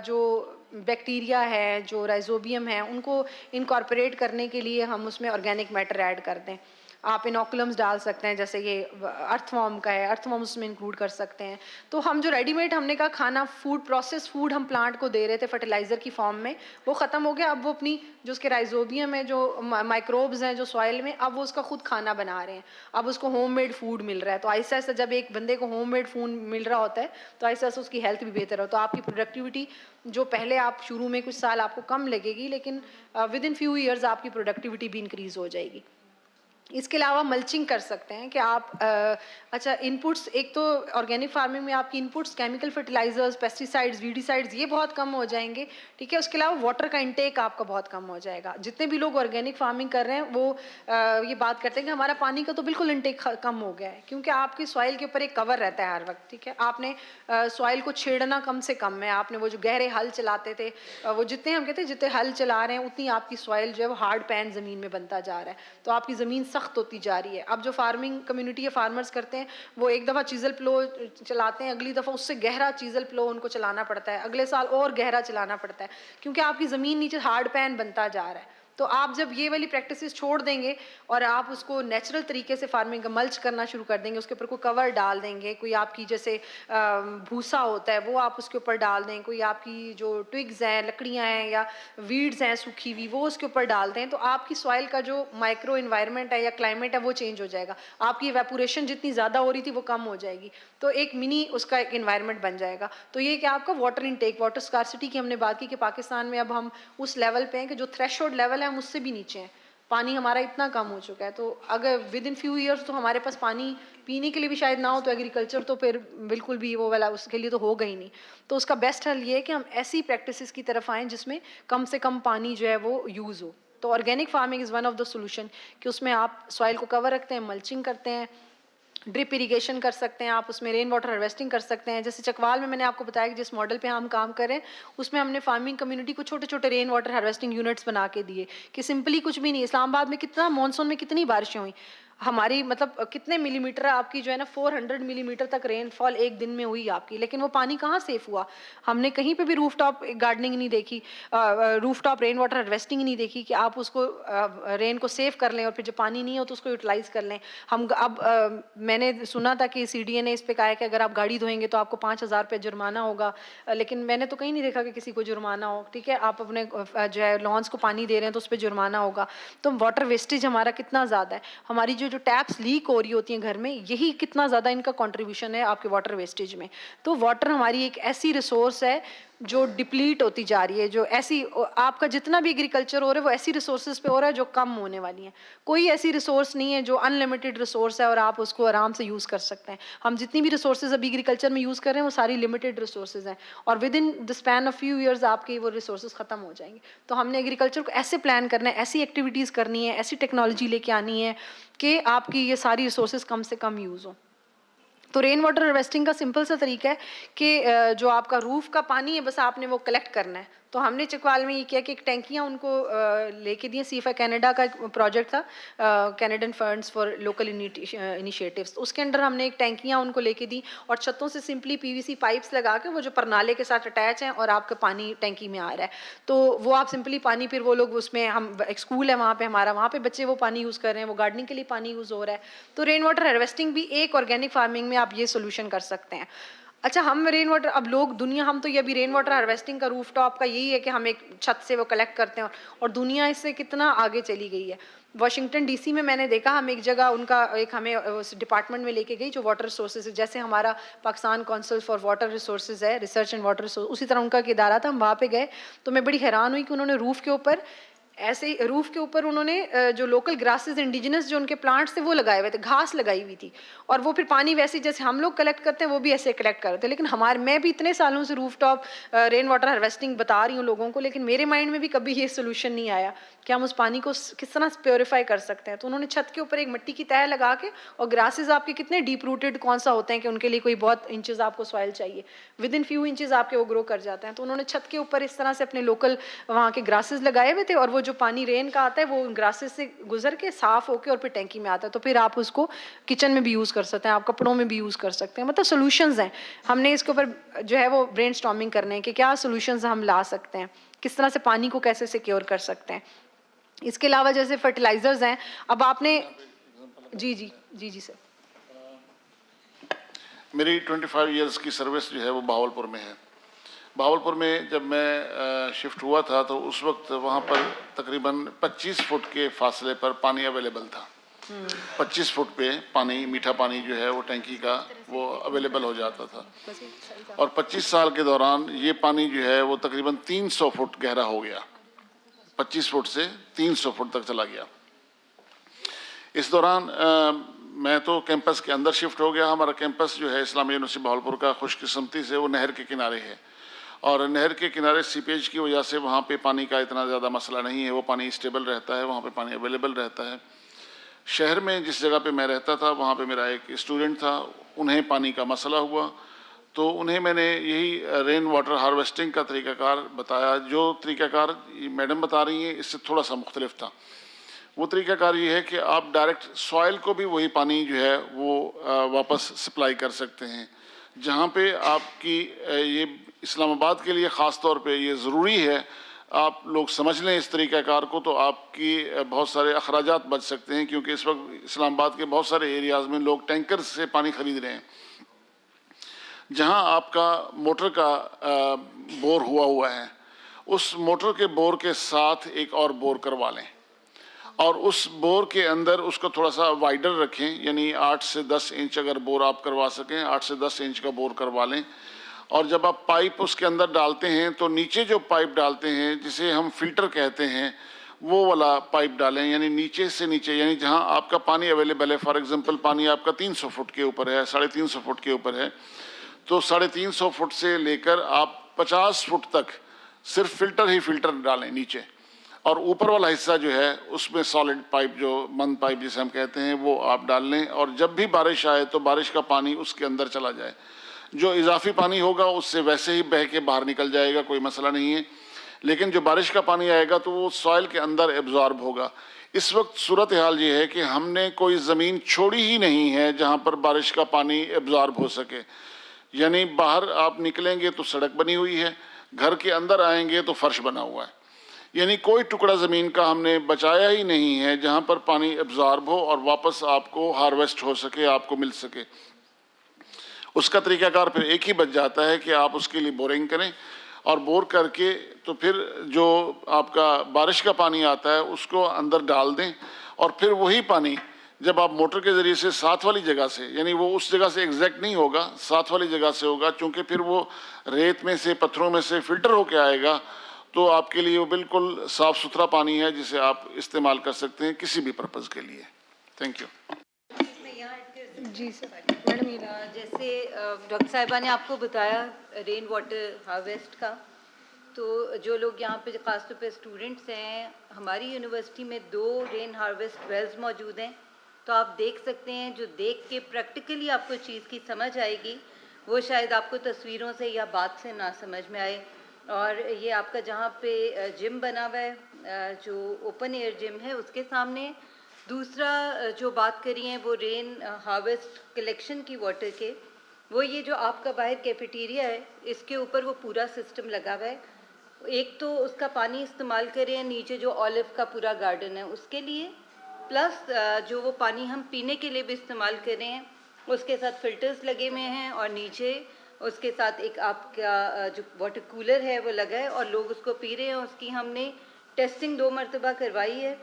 जो बैक्टीरिया है, जो राइजोबियम है, उनको इनकॉर्पोरेट करने के लिए हम उसमें ऑर्गेनिक मैटर ऐड करते हैं। आप इनोकुलम्स डाल सकते हैं, जैसे ये अर्थवॉर्म का है, अर्थवॉर्म उसमें इंक्लूड कर सकते हैं। तो हम जो रेडीमेड हमने कहा खाना, फूड, प्रोसेस फूड हम प्लांट को दे रहे थे फर्टिलाइज़र की फॉर्म में, वो ख़त्म हो गया। अब वो अपनी जो उसके राइजोबियम है, जो माइक्रोब्स हैं जो सॉइल में, अब वो उसका खुद खाना बना रहे हैं। अब उसको होममेड फूड मिल रहा है। तो ऐसा ऐसा जब एक बंदे को होममेड फूड मिल रहा होता है तो ऐसा ऐसा उसकी हेल्थ भी बेहतर हो। तो आपकी प्रोडक्टिविटी जो पहले आप शुरू में कुछ साल आपको कम लगेगी, लेकिन विद इन फ्यू ईयर्स आपकी प्रोडक्टिविटी भी इंक्रीज़ हो जाएगी। इसके अलावा मल्चिंग कर सकते हैं कि आप अच्छा इनपुट्स, एक तो ऑर्गेनिक फार्मिंग में आपकी inputs chemical fertilisers, pesticides, weedicides, ये बहुत कम हो जाएंगे, ठीक है। उसके अलावा वाटर का इंटेक आपका बहुत कम हो जाएगा। जितने भी लोग ऑर्गेनिक फार्मिंग कर रहे हैं वो ये बात करते हैं कि हमारा पानी का तो बिल्कुल इंटेक कम हो गया है, क्योंकि आपकी सॉइल के ऊपर एक कवर रहता है हर वक्त, ठीक है। आपने सॉइल को छेड़ना कम से कम है। आपने वो जो गहरे हल चलाते थे, वो जितने हम कहते हैं जितने हल चला रहे हैं उतनी आपकी सॉइल जो है वो हार्ड पैन ज़मीन में बनता जा रहा है, तो आपकी ज़मीन सख्त होती जा रही है। अब जो फार्मिंग कम्युनिटी या फार्मर्स करते हैं वो एक दफ़ा चीज़ल प्लो चलाते हैं, अगली दफ़ा उससे गहरा चीज़ल प्लो उनको चलाना पड़ता है, अगले साल और गहरा चलाना पड़ता है, क्योंकि आपकी ज़मीन नीचे हार्ड पैन बनता जा रहा है। तो आप जब ये वाली प्रैक्टिसेस छोड़ देंगे और आप उसको नेचुरल तरीके से फार्मिंग का मल्च करना शुरू कर देंगे, उसके ऊपर कोई कवर डाल देंगे, कोई आपकी जैसे भूसा होता है वो आप उसके ऊपर डाल दें, कोई आपकी जो ट्विग्स हैं, लकड़ियाँ हैं या वीड्स हैं सूखी हुई, वो उसके ऊपर डाल दें, तो आपकी सॉइल का जो माइक्रो इन्वायरमेंट है या क्लाइमेट है वो चेंज हो जाएगा। आपकी इवेपोरेशन जितनी ज़्यादा हो रही थी वो कम हो जाएगी, तो एक मिनी उसका एक इन्वायरमेंट बन जाएगा। तो ये क्या आपका वाटर इनटेक, वाटर स्कार्सिटी की हमने बात की कि पाकिस्तान में अब हम उस लेवल पे हैं कि जो थ्रेशोल्ड लेवल है हम उससे भी नीचे हैं। पानी हमारा इतना कम हो चुका है, तो अगर विद इन फ्यू ईयर्स तो हमारे पास पानी पीने के लिए भी शायद ना हो, तो एग्रीकल्चर तो फिर बिल्कुल भी वो वाला उसके लिए तो होगा ही नहीं। तो उसका बेस्ट हल ये है कि हम ऐसी प्रैक्टिसेस की तरफ आएँ जिसमें कम से कम पानी जो है वो यूज़ हो। तो organic farming is one of the solution कि उसमें आप सॉइल को कवर रखते हैं, मल्चिंग करते हैं, ड्रिप इरिगेशन कर सकते हैं, आप उसमें रेन वाटर हार्वेस्टिंग कर सकते हैं। जैसे चकवाल में मैंने आपको बताया कि जिस मॉडल पे हम काम कर रहे हैं उसमें हमने फार्मिंग कम्युनिटी को छोटे छोटे रेन वाटर हार्वेस्टिंग यूनिट्स बना के दिए कि सिंपली कुछ भी नहीं। इस्लामाबाद में कितना मॉनसून में कितनी बारिशें हुई हमारी, मतलब कितने मिलीमीटर आपकी जो है ना 400 मिलीमीटर तक रेनफॉल एक दिन में हुई आपकी, लेकिन वो पानी कहाँ सेफ हुआ? हमने कहीं पे भी रूफटॉप गार्डनिंग नहीं देखी, रूफटॉप रेन वाटर हार्वेस्टिंग नहीं देखी कि आप उसको रेन को सेव कर लें और फिर जब पानी नहीं हो तो उसको यूटिलाइज कर लें। हम अब मैंने सुना था कि CDA ने इस पे कहा है कि अगर आप गाड़ी धोएंगे तो आपको 5,000 रुपये जुर्माना होगा, लेकिन मैंने तो कहीं नहीं देखा कि किसी को जुर्माना हो, ठीक है। आप अपने जो है लॉन्स को पानी दे रहे हैं तो उस पर जुर्माना होगा। तो वाटर वेस्टेज हमारा कितना ज़्यादा है, हमारी जो टैप्स लीक हो रही होती हैं घर में, यही कितना ज़्यादा इनका कंट्रीब्यूशन है आपके वाटर वेस्टेज में। तो वाटर हमारी एक ऐसी रिसोर्स है जो डिप्लीट होती जा रही है, जो ऐसी आपका जितना भी एग्रीकल्चर हो रहा है वो ऐसी रिसोर्सेज पे हो रहा है जो कम होने वाली हैं। कोई ऐसी रिसोर्स नहीं है जो अनलिमिटेड रिसोर्स है और आप उसको आराम से यूज़ कर सकते हैं। हम जितनी भी रिसोर्सेज अभी एग्रीकल्चर में यूज़ कर रहे हैं वो सारी लिमिटेड रिसोर्सेज हैं और with in the span of few years आपके वो रिसोर्सेज ख़त्म हो जाएंगे। तो हमने एग्रीकल्चर को ऐसे प्लान करना है, ऐसी एक्टिविटीज़ करनी है, ऐसी टेक्नोलॉजी लेके आनी है कि आपकी ये सारी रिसोर्सेज कम से कम यूज़ हो। तो रेन वाटर हार्वेस्टिंग का सिंपल सा तरीका है कि जो आपका रूफ का पानी है बस आपने वो कलेक्ट करना है। तो हमने चकवाल में ये किया कि एक टैंकियाँ उनको लेके दी। CFI कनाडा का एक प्रोजेक्ट था, Canadian funds for local initiatives, उसके अंडर हमने एक टैंकियाँ उनको लेके दी और छतों से सिंपली PVC पाइप्स लगा के वो जो परनाले के साथ अटैच हैं और आपका पानी टैंकी में आ रहा है, तो वो आप सिंपली पानी फिर वो लोग उसमें, हम एक स्कूल है वहाँ पे हमारा, वहाँ पे बच्चे वो पानी यूज़ कर रहे हैं, वो गार्डनिंग के लिए पानी यूज़ हो रहा है। तो रेन वाटर हार्वेस्टिंग भी एक ऑर्गेनिक फार्मिंग में आप ये सोल्यूशन कर सकते हैं। अच्छा, हम रेन वाटर, अब लोग दुनिया, हम तो ये अभी रेन वाटर हार्वेस्टिंग का रूफटॉप का यही है कि हम एक छत से वो कलेक्ट करते हैं और दुनिया इससे कितना आगे चली गई है। वाशिंगटन DC में मैंने देखा, हम एक जगह उनका एक हमें उस डिपार्टमेंट में लेके गई जो वाटर रिसोर्सेज है, जैसे हमारा Pakistan council for water resources है, रिसर्च एंड वाटर रिसोर्स, उसी तरह उनका एक इदारा था। हम वहाँ पे गए तो मैं बड़ी हैरान हुई कि उन्होंने रूफ़ के ऊपर ऐसे ही रूफ़ के ऊपर उन्होंने जो लोकल ग्रासेस इंडिजिनस जो उनके प्लांट्स थे वो लगाए हुए थे, घास लगाई हुई थी, और वो फिर पानी वैसे जैसे हम लोग कलेक्ट करते हैं वो भी ऐसे कलेक्ट कर रहे थे। लेकिन मैं भी इतने सालों से रूफटॉप रेन वाटर हार्वेस्टिंग बता रही हूँ लोगों को, लेकिन मेरे माइंड में भी कभी ये सोल्यूशन नहीं आया कि हम उस पानी को किस तरह प्योरीफाई कर सकते हैं। तो उन्होंने छत के ऊपर एक मिट्टी की तह लगा के, और ग्रासेस आपके कितने डीप रूटेड कौन सा होते हैं कि उनके लिए कोई बहुत इंचेस आपको सॉइल चाहिए, विद इन फ्यू इंचेस आपके वो ग्रो कर जाते हैं। तो उन्होंने छत के ऊपर इस तरह से अपने लोकल वहाँ के ग्रासेस लगाए हुए थे और वो जो पानी रेन का आता है वो ग्रासेस से गुजर के साफ होके और फिर टैंकी में आता है, तो फिर आप उसको किचन में भी यूज़ कर सकते हैं, आप कपड़ों में भी यूज़ कर सकते हैं। मतलब सोल्यूशंस हैं, हमने इसके ऊपर जो है वो ब्रेनस्टॉर्मिंग करने हैं कि क्या सोल्यूशंस हम ला सकते हैं, किस तरह से पानी को कैसे सिक्योर कर सकते हैं। इसके अलावा जैसे फर्टिलाइजर्स हैं, अब आपने जी जी जी जी सर। मेरी 25 इयर्स की सर्विस जो है वो बहावलपुर में है। बहावलपुर में जब मैं शिफ्ट हुआ था तो उस वक्त वहाँ पर तकरीबन 25 फुट के फासले पर पानी अवेलेबल था। 25 फुट पे पानी, मीठा पानी जो है वो टैंकी का वो अवेलेबल हो जाता था। और 25 साल के दौरान ये पानी जो है वो तकरीबन 300 फुट गहरा हो गया, 25 फुट से 300 फुट तक चला गया। इस दौरान मैं तो कैंपस के अंदर शिफ्ट हो गया। हमारा कैंपस जो है इस्लामिया यूनिवर्सिटी बहावलपुर का खुशकिस्मती से वो नहर के किनारे है, और नहर के किनारे सीपेज की वजह से वहाँ पे पानी का इतना ज़्यादा मसला नहीं है, वो पानी स्टेबल रहता है, वहाँ पे पानी अवेलेबल रहता है। शहर में जिस जगह पे मैं रहता था वहाँ पे मेरा एक स्टूडेंट था, उन्हें पानी का मसला हुआ तो उन्हें मैंने यही रेन वाटर हार्वेस्टिंग का तरीक़ाकार बताया। जो तरीक़ाकार मैडम बता रही हैं इससे थोड़ा सा मुख्तलिफ था। वो तरीक़ाकार ये है कि आप डायरेक्ट सॉइल को भी वही पानी जो है वो वापस सप्लाई कर सकते हैं। जहाँ पे आपकी ये इस्लामाबाद के लिए ख़ास तौर पे ये ज़रूरी है, आप लोग समझ लें इस तरीक़ाकार को, तो आपकी बहुत सारे अखराजात बच सकते हैं, क्योंकि इस वक्त इस्लामाबाद के बहुत सारे एरियाज़ में लोग टैंकर से पानी ख़रीद रहे हैं। जहाँ आपका मोटर का बोर हुआ है, उस मोटर के बोर के साथ एक और बोर करवा लें और उस बोर के अंदर उसको थोड़ा सा वाइडर रखें, यानी 8 से 10 इंच अगर बोर आप करवा सकें, 8 से 10 इंच का बोर करवा लें। और जब आप पाइप उसके अंदर डालते हैं तो नीचे जो पाइप डालते हैं जिसे हम फिल्टर कहते हैं वो वाला पाइप डालें, यानी नीचे से नीचे, यानी जहाँ आपका पानी अवेलेबल है। फॉर एग्जांपल पानी आपका 300 फुट के ऊपर है, 350 फुट के ऊपर है, तो 350 फुट से लेकर आप 50 फुट तक सिर्फ फिल्टर ही फिल्टर डालें नीचे, और ऊपर वाला हिस्सा जो है उसमें सॉलिड पाइप, जो मंद पाइप जिसे हम कहते हैं, वो आप डाल लें। और जब भी बारिश आए तो बारिश का पानी उसके अंदर चला जाए। जो इजाफी पानी होगा उससे वैसे ही बह के बाहर निकल जाएगा, कोई मसला नहीं है, लेकिन जो बारिश का पानी आएगा तो वो सॉइल के अंदर एब्जॉर्ब होगा। इस वक्त सूरत हाल ये है कि हमने कोई ज़मीन छोड़ी ही नहीं है जहाँ पर बारिश का पानी एब्जॉर्ब हो सके। यानी बाहर आप निकलेंगे तो सड़क बनी हुई है, घर के अंदर आएंगे तो फर्श बना हुआ है, यानी कोई टुकड़ा ज़मीन का हमने बचाया ही नहीं है जहाँ पर पानी एब्जॉर्ब हो और वापस आपको हार्वेस्ट हो सके, आपको मिल सके। उसका तरीक़ाकार फिर एक ही बच जाता है कि आप उसके लिए बोरिंग करें, और बोर करके तो फिर जो आपका बारिश का पानी आता है उसको अंदर डाल दें, और फिर वही पानी जब आप मोटर के ज़रिए से साथ वाली जगह से, यानी वो उस जगह से एग्जैक्ट नहीं होगा, साथ वाली जगह से होगा, चूँकि फिर वो रेत में से, पत्थरों में से फ़िल्टर होकर आएगा, तो आपके लिए वो बिल्कुल साफ़ सुथरा पानी है जिसे आप इस्तेमाल कर सकते हैं किसी भी पर्पज़ के लिए। Thank you. जी सर। मैडम ये जैसे डॉक्टर साहिबा ने आपको बताया रेन वाटर हार्वेस्ट का, तो जो लोग यहाँ पे ख़ासतौर पे स्टूडेंट्स हैं, हमारी यूनिवर्सिटी में 2 रेन हार्वेस्ट वेल्स मौजूद हैं। तो आप देख सकते हैं, जो देख के प्रैक्टिकली आपको चीज़ की समझ आएगी वो शायद आपको तस्वीरों से या बात से ना समझ में आए। और ये आपका जहाँ पे जिम बना हुआ है, जो ओपन एयर जिम है, उसके सामने दूसरा जो बात करी है वो रेन हार्वेस्ट कलेक्शन की वाटर के, वो ये जो आपका बाहर कैफेटेरिया है इसके ऊपर वो पूरा सिस्टम लगा हुआ है। एक तो उसका पानी इस्तेमाल करें, नीचे जो ऑलिव का पूरा गार्डन है उसके लिए, प्लस जो वो पानी हम पीने के लिए भी इस्तेमाल कर रहे हैं उसके साथ फ़िल्टर्स लगे हुए हैं, और नीचे उसके साथ एक आपका जो वाटर कूलर है वो लगा है और लोग उसको पी रहे हैं। उसकी हमने टेस्टिंग 2 मरतबा करवाई है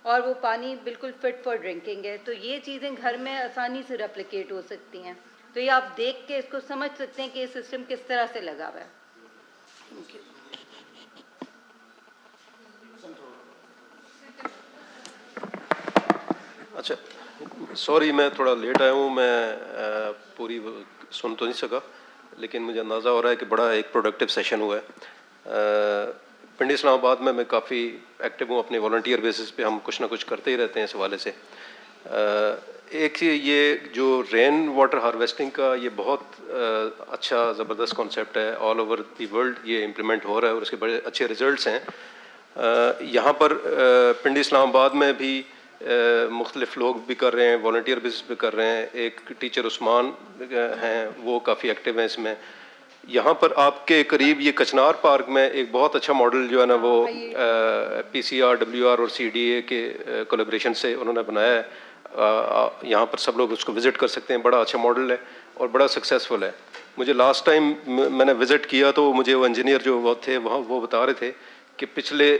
और वो पानी बिल्कुल फ़िट फॉर ड्रिंकिंग है। तो ये चीज़ें घर में आसानी से रेप्लिकेट हो सकती हैं। तो ये आप देख के इसको समझ सकते हैं कि ये सिस्टम किस तरह से लगा हुआ है। अच्छा, सॉरी मैं थोड़ा लेट आया हूँ, मैं पूरी सुन तो नहीं सका, लेकिन मुझे अंदाज़ा हो रहा है कि बड़ा एक प्रोडक्टिव सेशन हुआ है। पिंडी इस्लामाबाद में मैं काफ़ी एक्टिव हूँ, अपने वॉलंटियर बेसिस पे हम कुछ ना कुछ करते ही रहते हैं इस हवाले से। एक ये जो रेन वाटर हार्वेस्टिंग का ये बहुत अच्छा ज़बरदस्त कॉन्सेप्ट है, ऑल ओवर द वर्ल्ड ये इम्प्लीमेंट हो रहा है और उसके बड़े अच्छे रिजल्ट्स हैं। यहाँ पर पिंडी इस्लामाबाद में भी मुख्तलिफ लोग भी कर रहे हैं, वॉल्टियर बेसिस पे कर रहे हैं। एक टीचर उस्मान हैं, वो काफ़ी एक्टिव हैं इसमें। यहाँ पर आपके करीब ये कचनार पार्क में एक बहुत अच्छा मॉडल जो है ना वो PCR, WR और CDA के कोलैबोरेशन से उन्होंने बनाया है। यहाँ पर सब लोग उसको विज़िट कर सकते हैं। बड़ा अच्छा मॉडल है और बड़ा सक्सेसफुल है। मुझे लास्ट टाइम मैंने विज़िट किया तो मुझे वो इंजीनियर जो वो थे वहाँ वो बता रहे थे कि पिछले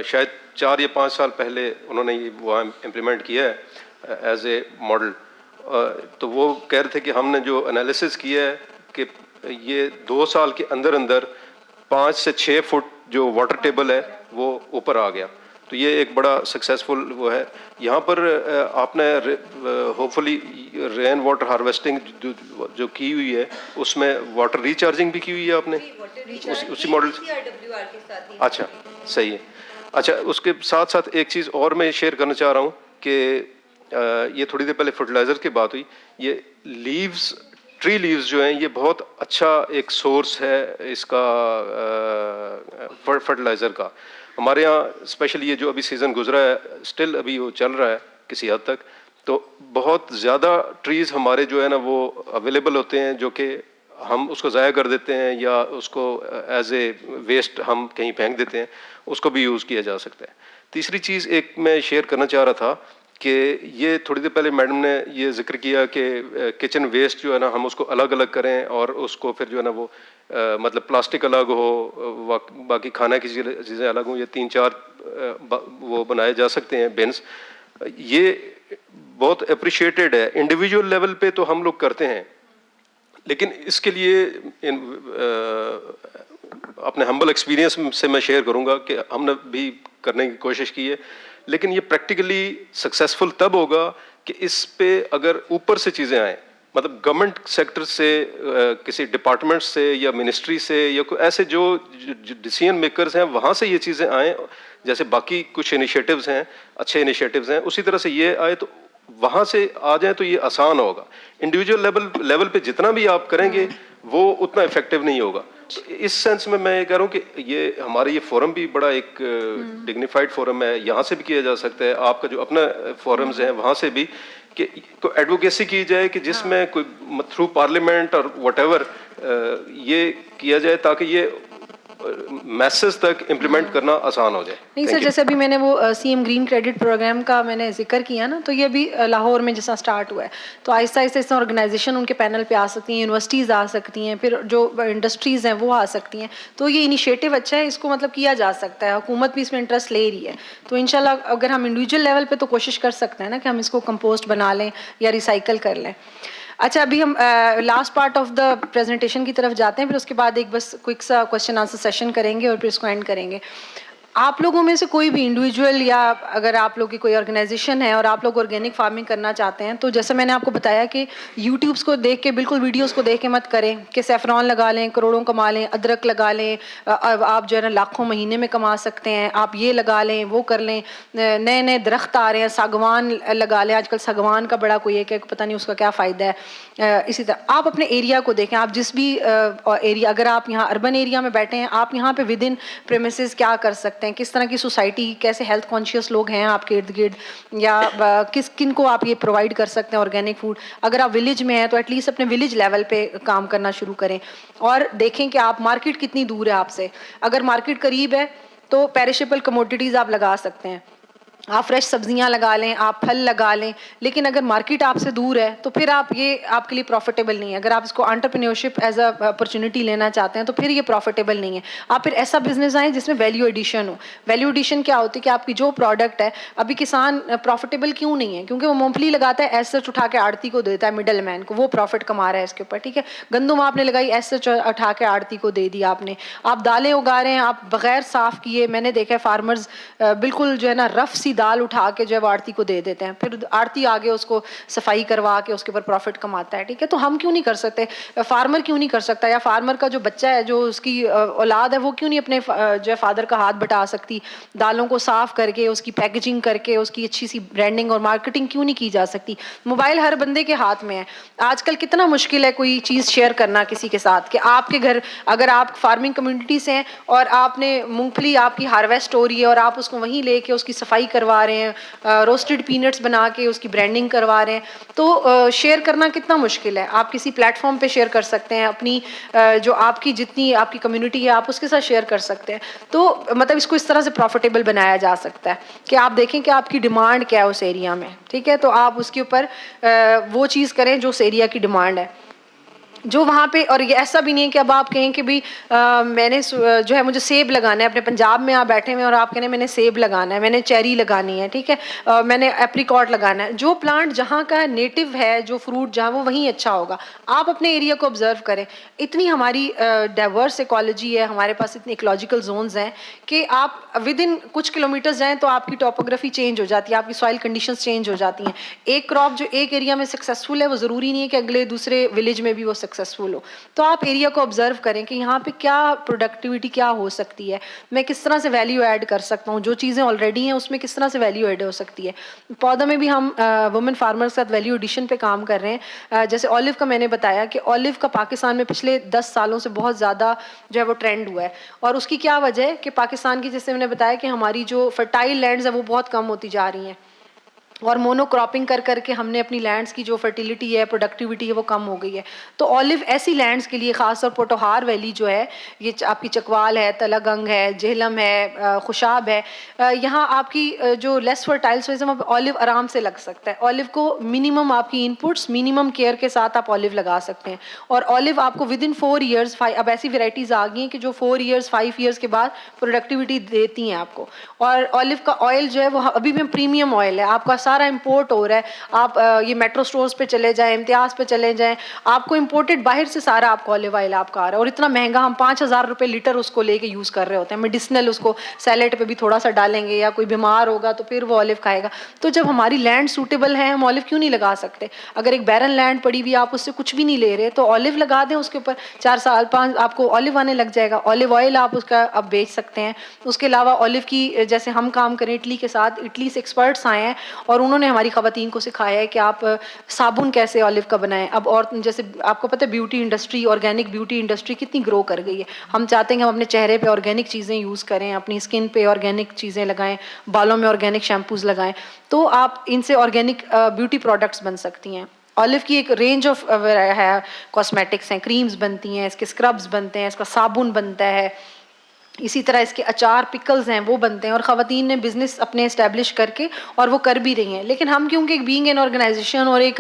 शायद 4 या 5 साल पहले उन्होंने ये वहाँ इम्प्लीमेंट किया है एज ए मॉडल। तो वो कह रहे थे कि हमने जो एनालिसिस किया है कि ये 2 साल के अंदर अंदर 5 से 6 फुट जो वाटर टेबल है वो ऊपर आ गया। तो ये एक बड़ा सक्सेसफुल वो है। यहाँ पर आपने होपफुली रेन वाटर हार्वेस्टिंग जो की हुई है उसमें वाटर रिचार्जिंग भी की हुई है आपने उसी मॉडल से? अच्छा, सही है। अच्छा, उसके साथ साथ एक चीज़ और मैं शेयर करना चाह रहा हूँ कि ये थोड़ी देर पहले फर्टिलाइज़र की बात हुई। ये लीव्स, ट्री लीव्स जो हैं ये बहुत अच्छा एक सोर्स है इसका फर्टिलाइज़र का। हमारे यहाँ स्पेशली ये जो अभी सीज़न गुजरा है, स्टिल अभी वो चल रहा है किसी हद तक, तो बहुत ज़्यादा ट्रीज़ हमारे जो है ना वो अवेलेबल होते हैं जो कि हम उसको ज़ाया कर देते हैं या उसको एज ए वेस्ट हम कहीं फेंक देते हैं, उसको भी यूज़ किया जा सकता है। तीसरी चीज़ एक मैं शेयर करना चाह रहा था कि ये थोड़ी देर पहले मैडम ने ये जिक्र किया कि किचन वेस्ट जो है ना हम उसको अलग अलग करें और उसको फिर जो है ना वो मतलब प्लास्टिक अलग हो, बाकी खाना की चीज़ें अलग हों, ये 3-4 वो बनाए जा सकते हैं बिन्स। ये बहुत अप्रिशिएटेड है। इंडिविजुअल लेवल पे तो हम लोग करते हैं, लेकिन इसके लिए अपने हम्बल एक्सपीरियंस से मैं शेयर करूंगा कि हमने भी करने की कोशिश की है, लेकिन ये प्रैक्टिकली सक्सेसफुल तब होगा कि इस पे अगर ऊपर से चीज़ें आएँ, मतलब गवर्नमेंट सेक्टर से, किसी डिपार्टमेंट से या मिनिस्ट्री से या कोई ऐसे जो डिसीजन मेकर्स हैं वहाँ से ये चीज़ें आएँ। जैसे बाकी कुछ इनिशिएटिव्स हैं, अच्छे इनिशिएटिव्स हैं, उसी तरह से ये आए तो वहाँ से आ जाए तो ये आसान होगा। इंडिविजुअल लेवल पे जितना भी आप करेंगे वो उतना इफेक्टिव नहीं होगा। तो इस सेंस में मैं ये कह रहा हूँ कि ये हमारा ये फोरम भी बड़ा एक डिग्निफाइड फोरम है, यहाँ से भी किया जा सकता है। आपका जो अपना फोरम्स हैं वहाँ से भी कि को एडवोकेसी की जाए कि जिसमें कोई थ्रू पार्लियामेंट और व्हाटएवर ये किया जाए ताकि ये मैसेज तक इम्प्लीमेंट करना आसान हो जाए। नहीं सर, जैसे अभी मैंने वो CM ग्रीन क्रेडिट प्रोग्राम का मैंने जिक्र किया ना, तो ये अभी लाहौर में जैसा स्टार्ट हुआ है, तो आहिस्ता आहिस्ता इस ऑर्गेनाइजेशन उनके पैनल पे आ सकती हैं, यूनिवर्सिटीज़ आ सकती हैं, फिर जो इंडस्ट्रीज़ हैं वो आ सकती हैं। तो ये इनिशिएटिव अच्छा है, इसको मतलब किया जा सकता है, हुकूमत भी इसमें इंटरेस्ट ले रही है। तो इंशाल्लाह अगर हम इंडिविजुअल लेवल पे तो कोशिश कर सकते हैं ना कि हम इसको कंपोस्ट बना लें या रिसाइकल कर लें। अच्छा, अभी हम last part of the presentation की तरफ जाते हैं, फिर उसके बाद एक बस क्विक सा क्वेश्चन आंसर सेशन करेंगे और फिर इसको एंड करेंगे। आप लोगों में से कोई भी इंडिविजुअल या अगर आप लोग की कोई ऑर्गेनाइजेशन है और आप लोग ऑर्गेनिक फार्मिंग करना चाहते हैं, तो जैसे मैंने आपको बताया कि यूट्यूब्स को देख के, बिल्कुल वीडियोस को देख के मत करें कि सैफरॉन लगा लें, करोड़ों कमा लें, अदरक लगा लें, आप जो है ना लाखों महीने में कमा सकते हैं, आप ये लगा लें, वो कर लें। नए नए दरख्त आ रहे हैं, सागवान लगा लें, आजकल सागवान का बड़ा कोई एक पता नहीं उसका क्या फ़ायदा है। इसी तरह आप अपने एरिया को देखें, आप जिस भी एरिया, अगर आप यहाँ अर्बन एरिया में बैठे हैं, आप यहाँ पे विद इन प्रेमिसेस क्या कर सकते हैं, किस तरह की सोसाइटी, कैसे हेल्थ कॉन्शियस लोग हैं आपके इर्द गिर्द, या किन को आप ये प्रोवाइड कर सकते हैं ऑर्गेनिक फूड। अगर आप विलेज में हैं तो एटलीस्ट अपने विलेज लेवल पे काम करना शुरू करें और देखें कि आप मार्केट कितनी दूर है आपसे। अगर मार्केट करीब है तो पेरिशेबल कमोडिटीज़ आप लगा सकते हैं, आप फ्रेश सब्जियां लगा लें, आप फल लगा लें। लेकिन अगर मार्केट आपसे दूर है तो फिर आप ये आपके लिए प्रॉफिटेबल नहीं है। अगर आप इसको एंटरप्रेन्योरशिप एज अ अपॉर्चुनिटी लेना चाहते हैं तो फिर ये प्रॉफिटेबल नहीं है। आप फिर ऐसा बिजनेस आए जिसमें वैल्यू एडिशन हो। वैल्यू एडिशन क्या होती है कि आपकी जो प्रोडक्ट है, अभी किसान प्रॉफिटेबल क्यों नहीं है, क्योंकि वो मूंगफली लगाता है, एज सच उठा के आड़ती को देता है, मिडल मैन को, वो प्रॉफिट कमा रहा है इसके ऊपर, ठीक है। गंदुम आपने लगाई, एज सच उठा के आड़ती को दे दी आपने। आप दालें उगा रहे हैं, आप बगैर साफ किए, मैंने देखा है फार्मर्स बिल्कुल जो है ना रफ सी सी दाल उठा के जो है वो आड़ती को दे देते हैं, फिर आड़ती आगे उसको सफाई करवा के उसके ऊपर प्रॉफिट कमाता है, ठीक है। तो हम क्यों नहीं कर सकते, फार्मर क्यों नहीं कर सकता, या फार्मर का जो बच्चा है, जो उसकी औलाद है, वो क्यों नहीं अपने जो है फादर का हाथ बटा सकती, दालों को साफ करके उसकी पैकेजिंग करके उसकी अच्छी सी ब्रांडिंग और मार्केटिंग क्यों नहीं की जा सकती। मोबाइल हर बंदे के हाथ में है आजकल, कितना मुश्किल है कोई चीज़ शेयर करना किसी के साथ, कि आपके घर अगर आप फार्मिंग कम्युनिटी से हैं और आपने मूंगफली आपकी हार्वेस्ट हो रही है और आप उसको वहीं लेके उसकी सफाई करवा रहे हैं, रोस्टेड पीनट्स बना के उसकी ब्रांडिंग करवा रहे हैं, तो शेयर करना कितना मुश्किल है। आप किसी प्लेटफॉर्म पे शेयर कर सकते हैं, अपनी जो आपकी जितनी आपकी कम्युनिटी है आप उसके साथ शेयर कर सकते हैं। तो मतलब इसको इस तरह से प्रॉफिटेबल बनाया जा सकता है कि आप देखें कि आपकी डिमांड क्या है उस एरिया में, ठीक है, तो आप उसके ऊपर वो चीज़ करें जो उस एरिया की डिमांड है जो वहाँ पे। और ये ऐसा भी नहीं है कि अब आप कहें कि भाई मैंने जो है मुझे सेब लगाना है, अपने पंजाब में आप बैठे हुए और आप कहें मैंने सेब लगाना है, मैंने चेरी लगानी है, ठीक है, मैंने एप्रिकॉट लगाना है। जो प्लांट जहाँ का नेटिव है, जो फ्रूट जहाँ, वो वहीं अच्छा होगा। आप अपने एरिया को ऑब्जर्व करें, इतनी हमारी डाइवर्स इकोलॉजी है, हमारे पास इतनी इकोलॉजिकल जोन्स हैं कि आप विद इन कुछ किलोमीटर्स जाएँ तो आपकी टोपोग्राफी चेंज हो जाती है, आपकी सॉइल कंडीशंस चेंज हो जाती हैं। एक क्रॉप जो एक एरिया में सक्सेसफुल है वो ज़रूरी नहीं है कि अगले दूसरे विलेज में भी वो सक्सेसफुल हो। तो आप एरिया को ऑब्जर्व करें कि यहाँ पे क्या प्रोडक्टिविटी क्या हो सकती है, मैं किस तरह से वैल्यू ऐड कर सकता हूँ, जो चीज़ें ऑलरेडी हैं उसमें किस तरह से वैल्यू ऐड हो सकती है। पौधों में भी हम वुमेन फार्मर के साथ वैल्यू एडिशन पे काम कर रहे हैं। जैसे ऑलिव का मैंने बताया कि ऑलिव का पाकिस्तान में पिछले 10 सालों से बहुत ज़्यादा जो है वो ट्रेंड हुआ है, और उसकी क्या वजह है कि पाकिस्तान की, जैसे मैंने बताया कि हमारी जो फर्टाइल लैंड्स है वो बहुत कम होती जा रही हैं, और मोनोक्रॉपिंग कर करके हमने अपनी लैंड्स की जो फर्टिलिटी है, प्रोडक्टिविटी है, वो कम हो गई है। तो ऑलिव ऐसी लैंड्स के लिए, खासतौर पोटोहार वैली जो है, ये आपकी चकवाल है, तलागंग है, झेलम है, खुशाब है, यहाँ आपकी जो लेस फर्टाइल सोइल वहाँ ऑलिव आराम से लग सकता है। ऑलिव को मिनिमम आपकी इनपुट्स, मिनिमम केयर के साथ आप ऑलिव लगा सकते हैं, और ऑलिव आपको विद इन 4 ईयर्स, अब ऐसी वेराइटीज़ आ गई हैं कि जो 4 ईयर्स 5 ईयर्स के बाद प्रोडक्टिविटी देती हैं आपको। और ऑलिव का ऑयल जो है वो अभी भी प्रीमियम ऑयल है, आपका सारा इंपोर्ट हो रहा है। आप ये मेट्रो स्टोर्स पे चले जाएं, इम्तियाज़ पे चले जाएं, आपको इंपोर्टेड बाहर से सारा आपको ऑलिव ऑयल आपका आ रहा है, और इतना महंगा, हम 5,000 रुपये लीटर उसको लेके यूज़ कर रहे होते हैं। मेडिसिनल, उसको सैलेड पे भी थोड़ा सा डालेंगे, या कोई बीमार होगा तो फिर वो ऑलिव खाएगा। तो जब हमारी लैंड सूटेबल है, हम ऑलिव क्यों नहीं लगा सकते। अगर एक बैरन लैंड पड़ी हुई, आप उससे कुछ भी नहीं ले रहे, तो ऑलिव लगा दें, उसके ऊपर 4 साल 5 आपको ऑलिव आने लग जाएगा। ऑलिव ऑयल आप उसका अब बेच सकते हैं। उसके अलावा ऑलिव की, जैसे हम काम करें इटली के साथ, इटली से एक्सपर्ट्स आए हैं और उन्होंने हमारी खवातीन को सिखाया है कि आप साबुन कैसे ऑलिव का बनाएं। अब और जैसे आपको पता है beauty industry, organic beauty industry कितनी ग्रो कर गई है। हम चाहते हैं कि हम अपने चेहरे पे ऑर्गेनिक चीज़ें यूज़ करें, अपनी स्किन पे ऑर्गेनिक चीज़ें लगाएं, बालों में ऑर्गेनिक शैम्पूज़ लगाएं, तो आप इनसे ऑर्गेनिक ब्यूटी प्रोडक्ट्स बन सकती हैं। ऑलिव की एक रेंज ऑफ है, कॉस्मेटिक्स हैं, क्रीम्स बनती हैं, इसके स्क्रब्स बनते हैं, इसका साबुन बनता है, इसी तरह इसके अचार, पिकल्स हैं, वो बनते हैं। और ख़वातीन ने बिज़नेस अपने इस्टेब्लिश करके और वो कर भी रही हैं। लेकिन हम क्योंकि एक बीइंग एन ऑर्गेनाइजेशन और एक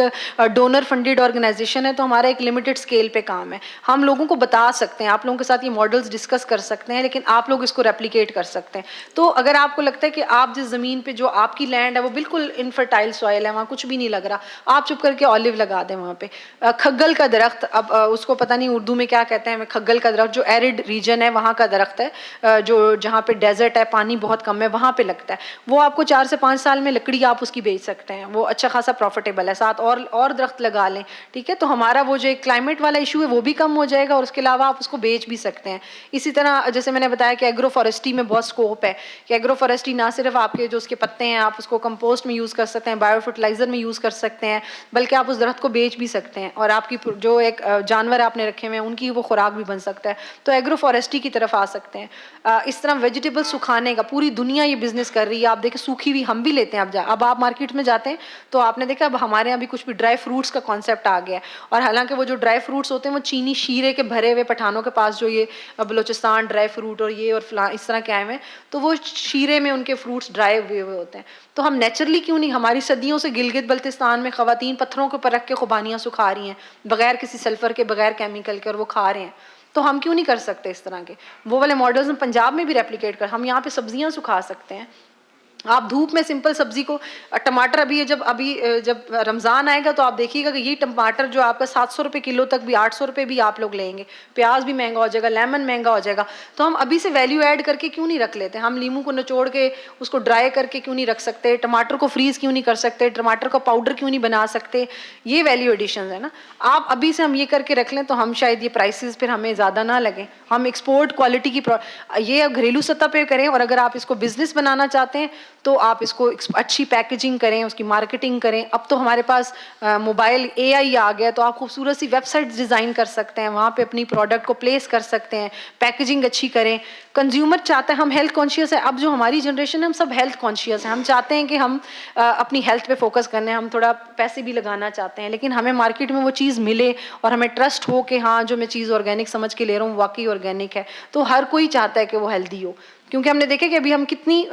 डोनर फंडेड ऑर्गेनाइजेशन है, तो हमारा एक लिमिटेड स्केल पे काम है। हम लोगों को बता सकते हैं, आप लोगों के साथ ये मॉडल्स डिस्कस कर सकते हैं, लेकिन आप लोग इसको रेप्लिकेट कर सकते हैं। तो अगर आपको लगता है कि आप जिस ज़मीन पर, जो आपकी लैंड है वो बिल्कुल इनफर्टाइल सॉइल है, वहाँ कुछ भी नहीं लग रहा, आप चुप करके ऑलिव लगा दें वहाँ पर। खग्गल का दरख्त, अब उसको पता नहीं उर्दू में क्या कहते हैं, खग्गल का दरख्त जो एरिड रीजन है वहाँ का दरख्त है, जो जहाँ पे डेजर्ट है, पानी बहुत कम है, वहाँ पे लगता है। वो आपको 4 से 5 साल में लकड़ी आप उसकी बेच सकते हैं, वो अच्छा खासा प्रॉफिटेबल है। साथ और दरख्त लगा लें, ठीक है, तो हमारा वो जो एक क्लाइमेट वाला इशू है वो भी कम हो जाएगा, और उसके अलावा आप उसको बेच भी सकते हैं। इसी तरह जैसे मैंने बताया कि एग्रो फॉरेस्ट्री में बहुत स्कोप है, कि एग्रो फॉरेस्ट्री ना सिर्फ आपके जो उसके पत्ते हैं आप उसको कंपोस्ट में यूज़ कर सकते हैं, बायो फर्टिलाइजर में यूज़ कर सकते हैं, बल्कि आप उस दरख्त को बेच भी सकते हैं, और आपकी जो एक जानवर आपने रखे हुए हैं उनकी वो खुराक भी बन सकता है। तो एग्रो फॉरेस्ट्री की तरफ आ सकते हैं। इस तरह वेजिटेबल सुखाने का पूरी दुनिया ये बिजनेस कर रही है। आप देखें सूखी हुई हम भी लेते हैं। अब आप मार्केट में जाते हैं तो आपने देखा अब हमारे यहाँ भी कुछ भी ड्राई फ्रूट्स का कॉन्सेप्ट आ गया है। और हालांकि वो जो ड्राई फ्रूट्स होते हैं वो चीनी शीरे के भरे हुए, पठानों के पास जो ये बलोचिस्तान ड्राई फ्रूट और ये और फला इस तरह के आए हुए हैं, तो वो शीरे में उनके फ्रूट्स ड्राई हुए हुए होते हैं। तो हम नेचुरली क्यों नहीं, हमारी सदियों से गिलगित बल्तिस्तान में खवातीन पत्थरों के ऊपर रख के खुबानियाँ सुखा रही हैं, बगैर किसी सल्फर के, बगैर केमिकल के, और वो खा रहे हैं। तो हम क्यों नहीं कर सकते इस तरह के वो वाले मॉडल्स हम पंजाब में भी रेप्लिकेट कर, हम यहाँ पे सब्जियां सुखा सकते हैं। आप धूप में सिंपल सब्जी को टमाटर जब रमज़ान आएगा तो आप देखिएगा कि ये टमाटर जो आपका 700 रुपये किलो तक भी, 800 रुपये भी आप लोग लेंगे, प्याज भी महंगा हो जाएगा, लेमन महंगा हो जाएगा। तो हम अभी से वैल्यू ऐड करके क्यों नहीं रख लेते? हम नींबू को निचोड़ के उसको ड्राई करके क्यों नहीं रख सकते? टमाटर को फ्रीज़ क्यों नहीं कर सकते? टमाटर का पाउडर क्यों नहीं बना सकते? ये वैल्यू एडिशन है ना। आप अभी से हम ये करके रख लें तो हम शायद ये प्राइसेस फिर हमें ज़्यादा ना लगें। हम एक्सपोर्ट क्वालिटी की ये घरेलू सतह पे करें, और अगर आप इसको बिजनेस बनाना चाहते हैं तो आप इसको अच्छी पैकेजिंग करें, उसकी मार्केटिंग करें। अब तो हमारे पास मोबाइल AI आ गया, तो आप खूबसूरत सी वेबसाइट डिज़ाइन कर सकते हैं, वहाँ पे अपनी प्रोडक्ट को प्लेस कर सकते हैं, पैकेजिंग अच्छी करें। कंज्यूमर चाहता है, हम हेल्थ कॉन्शियस है, अब जो हमारी जनरेशन है हम सब हेल्थ कॉन्शियस हैं, हम चाहते हैं कि हम अपनी हेल्थ पे फोकस करने, हम थोड़ा पैसे भी लगाना चाहते हैं, लेकिन हमें मार्केट में वो चीज़ मिले और हमें ट्रस्ट हो कि हाँ जो मैं चीज़ ऑर्गेनिक समझ के ले रहा हूँ वाकई ऑर्गेनिक है। तो हर कोई चाहता है कि वो हेल्दी हो, क्योंकि हमने देखा कि अभी हम कितनी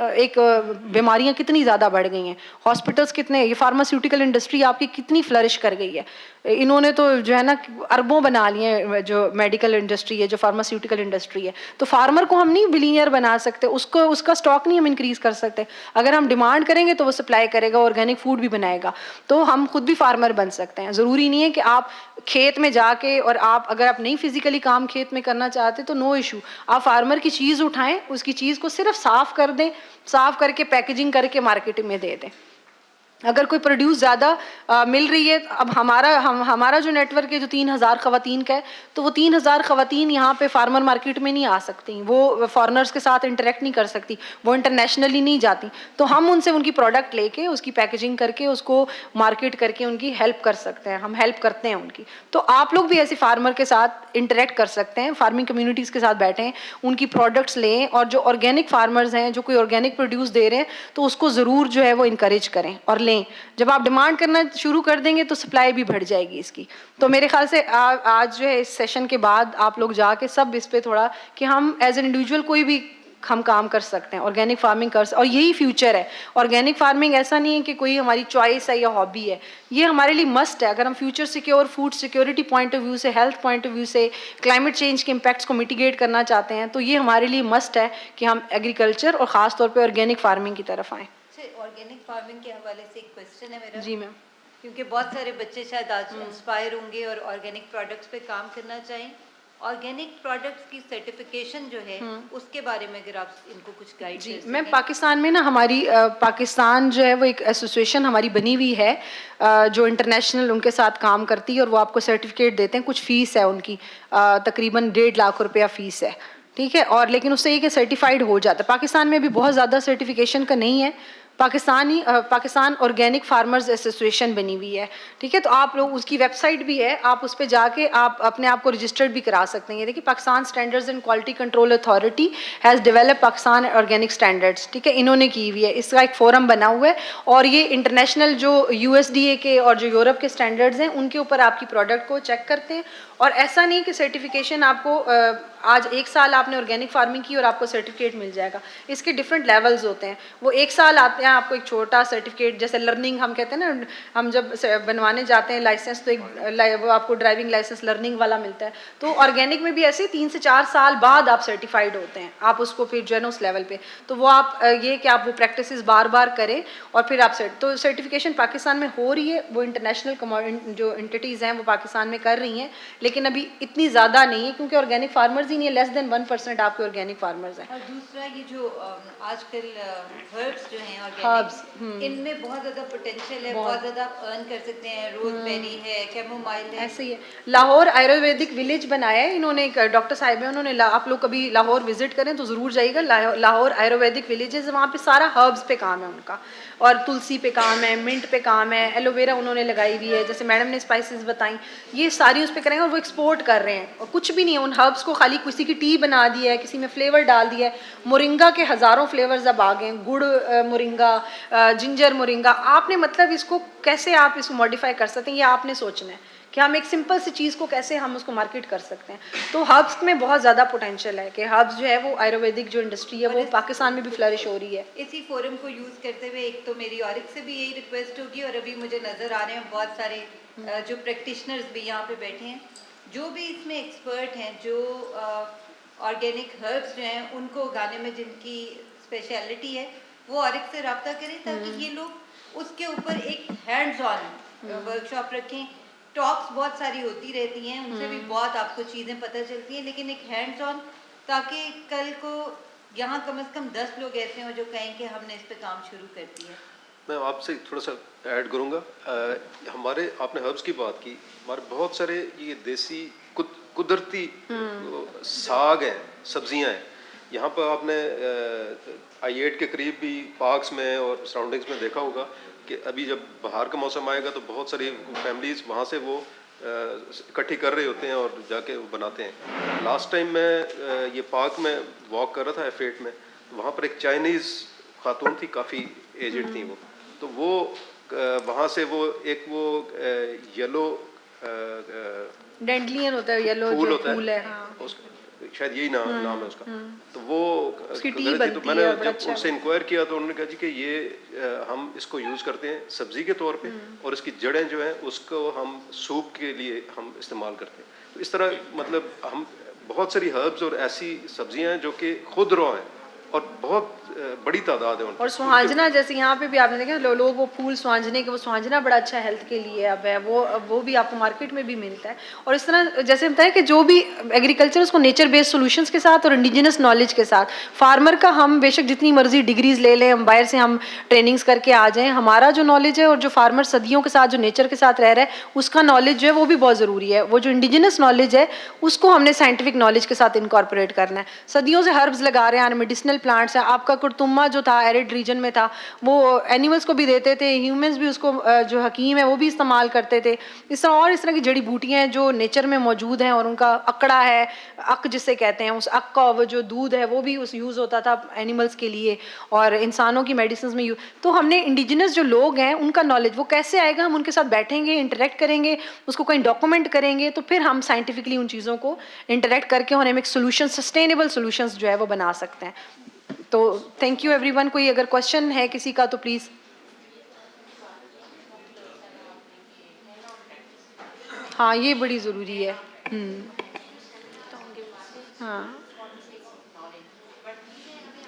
बीमारियां कितनी ज़्यादा बढ़ गई हैं, हॉस्पिटल्स कितने, ये फार्मास्यूटिकल इंडस्ट्री आपकी कितनी फ्लरिश कर गई है। इन्होंने तो जो है ना अरबों बना लिए हैं, जो मेडिकल इंडस्ट्री है, जो फार्मास्यूटिकल इंडस्ट्री है। तो फार्मर को हम नहीं बिलीनियर बना सकते, उसका स्टॉक नहीं हम इंक्रीज कर सकते। अगर हम डिमांड करेंगे तो वो सप्लाई करेगा, ऑर्गेनिक फूड भी बनाएगा, तो हम खुद भी फार्मर बन सकते हैं। ज़रूरी नहीं है कि आप खेत में जाके, और अगर आप नहीं फिजिकली काम खेत में करना चाहते तो नो इशू, आप फार्मर की चीज़ उठाएं, उसकी चीज़ को सिर्फ साफ कर दें, साफ करके पैकेजिंग करके मार्केट में दे दें। अगर कोई प्रोड्यूस ज़्यादा मिल रही है, अब हमारा जो नेटवर्क है जो 3000 ख़वातीन का है, तो वो 3000 ख़वातीन यहाँ पे फार्मर मार्केट में नहीं आ सकती, वो फॉरनर्स के साथ इंटरेक्ट नहीं कर सकती, वो इंटरनेशनली नहीं जाती। तो हम उनसे उनकी प्रोडक्ट लेके उसकी पैकेजिंग करके उसको मार्केट करके उनकी हेल्प कर सकते हैं, हम हेल्प करते हैं उनकी। तो आप लोग भी ऐसे फार्मर के साथ इंटरेक्ट कर सकते हैं, फार्मिंग कम्युनिटीज़ के साथ बैठें, उनकी प्रोडक्ट्स लें, और जो ऑर्गेनिक फार्मर्स हैं जो कोई ऑर्गेनिक प्रोड्यूस दे रहे हैं तो उसको ज़रूर जो है वो इनकरेज करें और लें। जब आप डिमांड करना शुरू कर देंगे तो सप्लाई भी बढ़ जाएगी इसकी। तो मेरे ख्याल से आज जो है इस सेशन के बाद आप लोग जाके सब इस पे थोड़ा कि हम एज एन इंडिविजुअल कोई भी हम काम कर सकते हैं, ऑर्गेनिक फार्मिंग कर सकते हैं, और यही फ्यूचर है। ऑर्गेनिक फार्मिंग ऐसा नहीं है कि कोई हमारी चॉइस है या हॉबी है, ये हमारे लिए मस्ट है। अगर हम future secure, food security point of view से, हेल्थ पॉइंट ऑफ व्यू से, क्लाइमेट चेंज के इम्पैक्ट्स को मिटिगेट करना चाहते हैं, तो ये हमारे लिए मस्ट है कि हम एग्रीकल्चर और ख़ास तौर पर ऑर्गेनिक फार्मिंग की तरफ आएँ। ऑर्गेनिक फार्मिंग के हवाले से एक क्वेश्चन है मेरा। जी मैम। क्योंकि बहुत सारे बच्चे शायद आज इंस्पायर होंगे और ऑर्गेनिक प्रोडक्ट्स पे काम करना चाहें। ऑर्गेनिक प्रोडक्ट्स की सर्टिफिकेशन जो है उसके बारे में अगर आप इनको कुछ गाइड जी, कर सकें। मैं पाकिस्तान में ना हमारी पाकिस्तान जो है वो एक एसोसिएशन हमारी बनी हुई है जो इंटरनेशनल उनके साथ काम करती है, और वो आपको सर्टिफिकेट देते हैं। कुछ फ़ीस है उनकी, तकरीबन 1.5 लाख रुपया फ़ीस है, ठीक है। और लेकिन उससे ये कि सर्टिफाइड हो जाता है। पाकिस्तान में भी बहुत ज़्यादा सर्टिफिकेशन का नहीं है, पाकिस्तान ऑर्गेनिक फार्मर्स एसोसिएशन बनी हुई है, ठीक है। तो आप लोग, उसकी वेबसाइट भी है, आप उस पर जाके आप अपने आप को रजिस्टर्ड भी करा सकते हैं। ये देखिए, Pakistan standards and quality control authority has develop Pakistan organic standards, ठीक है, इन्होंने की हुई है। इसका एक फोरम बना हुआ है, और ये इंटरनेशनल जो USDA के और जो यूरोप के स्टैंडर्ड्स हैं उनके ऊपर आपकी प्रोडक्ट को चेक करते हैं। और ऐसा नहीं कि सर्टिफिकेशन आपको आज 1 साल आपने ऑर्गेनिक फार्मिंग की और आपको सर्टिफिकेट मिल जाएगा। इसके डिफरेंट लेवल्स होते हैं। वो 1 साल आते हैं, आपको एक छोटा सर्टिफिकेट, जैसे लर्निंग हम कहते हैं ना, हम जब बनवाने जाते हैं लाइसेंस तो वो आपको ड्राइविंग लाइसेंस लर्निंग वाला मिलता है। तो ऑर्गेनिक में भी ऐसे 3 से 4 साल बाद आप सर्टिफाइड होते हैं, आप उसको फिर जो है ना उस लेवल पे। तो वो आप ये कि आप वो प्रैक्टिसेस बार बार करें और फिर आप तो सर्टिफिकेशन पाकिस्तान में हो रही है। वो इंटरनेशनल जो एंटिटीज़ हैं वो पाकिस्तान में कर रही हैं, लेकिन अभी इतनी ज़्यादा नहीं है, क्योंकि ऑर्गेनिक फार्मर्स ही नहीं है, लेस देन 1% आपके ऑर्गेनिक फार्मर्स हैं। और दूसरा ये जो आजकल हर्ब्स जो हैं Herbs, ऑर्गेनिक, इनमें बहुत ज़्यादा पोटेंशियल है, बहुत ज़्यादा अर्न कर सकते हैं। रोजमेरी है, कैमोमाइल है, ऐसे ही है। लाहौर आयुर्वेदिक विलेज बनाया है इन्होंने, एक डॉक्टर साहिब है, उन्होंने आप लोग कभी लाहौर विजिट करें तो ज़रूर जाइएगा। लाहौर आयुर्वेदिक विलेजेस, वहाँ पे सारा हर्ब्स पे काम है उनका, और तुलसी पे काम है, मिंट पे काम है, एलोवेरा उन्होंने लगाई हुई है, जैसे मैडम ने स्पाइसेस बताई, ये सारी उस पर करेंगे, और वो एक्सपोर्ट कर रहे हैं। और कुछ भी नहीं है, उन हर्ब्स को खाली किसी की टी बना दी है, किसी में फ्लेवर डाल दिया है। मोरिंगा के हज़ारों फ्लेवर्स अब आ गए हैं, गुड़ मोरिंगा, जिंजर मोरिंगा। आपने मतलब इसको कैसे आप इसको मॉडिफाई कर सकते हैं, ये आपने सोचना है कि हम एक सिंपल सी चीज़ को कैसे हम उसको मार्केट कर सकते हैं। तो हर्ब्स में बहुत ज़्यादा पोटेंशियल है कि हर्ब्स जो है वो आयुर्वेदिक जो इंडस्ट्री है वो पाकिस्तान में भी फ्लरिश हो रही है। इसी फोरम को यूज़ करते हुए एक तो मेरी और एक से भी यही रिक्वेस्ट होगी, और अभी मुझे नज़र आ रहे हैं बहुत सारे जो प्रैक्टिशनर्स भी यहाँ पे बैठे हैं, जो भी इसमें एक्सपर्ट हैं, जो ऑर्गेनिक हर्ब्स जो हैं उनको उगाने में जिनकी स्पेशलिटी है, वो औरक से रब्ता करें ताकि ये लोग उसके ऊपर एक हैंड्स ऑन वर्कशॉप रखें। टॉक्स बहुत सारी होती रहती हैं, उनसे भी बहुत आपको चीज़ें पता चलती हैं, लेकिन एक हैंड्स ऑन, ताकि कल को यहाँ कम से कम 10 लोग ऐसे हों जो कहें कि हमने इस पे काम शुरू कर दिया। मैं आपसे थोड़ा सा ऐड करूँगा। हमारे आपने हर्ब्स की बात की, हमारे बहुत सारे ये देसी कुदरती साग हैं, सब्जियां हैं। यहाँ पर आपने I8 के करीब भी पार्क्स में और सराउंडिंग्स में देखा होगा कि अभी जब बाहर का मौसम आएगा तो बहुत सारी फैमिलीज वहाँ से वो इकट्ठी कर रहे होते हैं और जाके वो बनाते हैं। लास्ट टाइम मैं ये पार्क में वॉक कर रहा था F8 में, तो वहाँ पर एक चाइनीज़ खातून थी, काफ़ी एजड थी वो, तो वो वहाँ से वो एक वो येलो डेंडलियन होता है, येलो फूल जो होता फूल है, हाँ। शायद यही नाम है उसका, तो वो उसकी टी गलत थी। तो बनती मैंने है, बड़ा जब अच्छा उनसे इंक्वायर किया तो उन्होंने कहा जी कि ये हम इसको यूज़ करते हैं सब्जी के तौर पे, और इसकी जड़ें जो हैं उसको हम सूप के लिए हम इस्तेमाल करते हैं। तो इस तरह मतलब हम बहुत सारी हर्ब्स और ऐसी सब्जियां हैं जो कि खुद रॉ हैं और बहुत बड़ी तादाद है उनकी। और सुहांजना, जैसे यहाँ पे भी आपने देखा लोग वो फूल सुहांजने के, वो सुहांजना बड़ा अच्छा हेल्थ के लिए अब है, वो भी आपको मार्केट में भी मिलता है। और इस तरह जैसे बताया कि जो भी एग्रीकल्चर उसको नेचर बेस्ड सॉल्यूशंस के साथ और इंडिजिनस नॉलेज के साथ, फार्मर का हम बेशक जितनी मर्जी डिग्रीज ले लें, हम बाहर से हम ट्रेनिंग्स करके आ जाएं, हमारा जो नॉलेज है और जो फार्मर सदियों के साथ जो नेचर के साथ रह रहा है उसका नॉलेज जो है वो भी बहुत ज़रूरी है। वो जो इंडिजिनस नॉलेज है उसको हमने साइंटिफिक नॉलेज के साथ इनकॉर्पोरेट करना है। सदियों से हर्ब्स लगा रहे हैं, मेडिसिनल प्लांट्स हैं। आपका कुरतुम्मा जो था एरिड रीजन में था, वो एनिमल्स को भी देते थे, ह्यूमंस भी उसको जो हकीम है वो भी इस्तेमाल करते थे। इस तरह की जड़ी बूटियां हैं जो नेचर में मौजूद हैं, और उनका अकड़ा है, अक जिसे कहते हैं, उस अक का वो जो दूध है वो भी उस यूज़ होता था एनिमल्स के लिए और इंसानों की मेडिसिन में यूज। तो हमने इंडिजिनस जो लोग हैं उनका नॉलेज वो कैसे आएगा, हम उनके साथ बैठेंगे, इंटरेक्ट करेंगे, उसको कहीं डॉक्यूमेंट करेंगे, तो फिर हम साइंटिफिकली उन चीज़ों को इंटरेक्ट करके और हम एक सोल्यूशन, सस्टेनेबल सोल्यूशंस जो है वो बना सकते हैं। तो थैंक यू एवरीवन। कोई अगर क्वेश्चन है किसी का तो प्लीज़। हाँ, ये बड़ी ज़रूरी है। हाँ,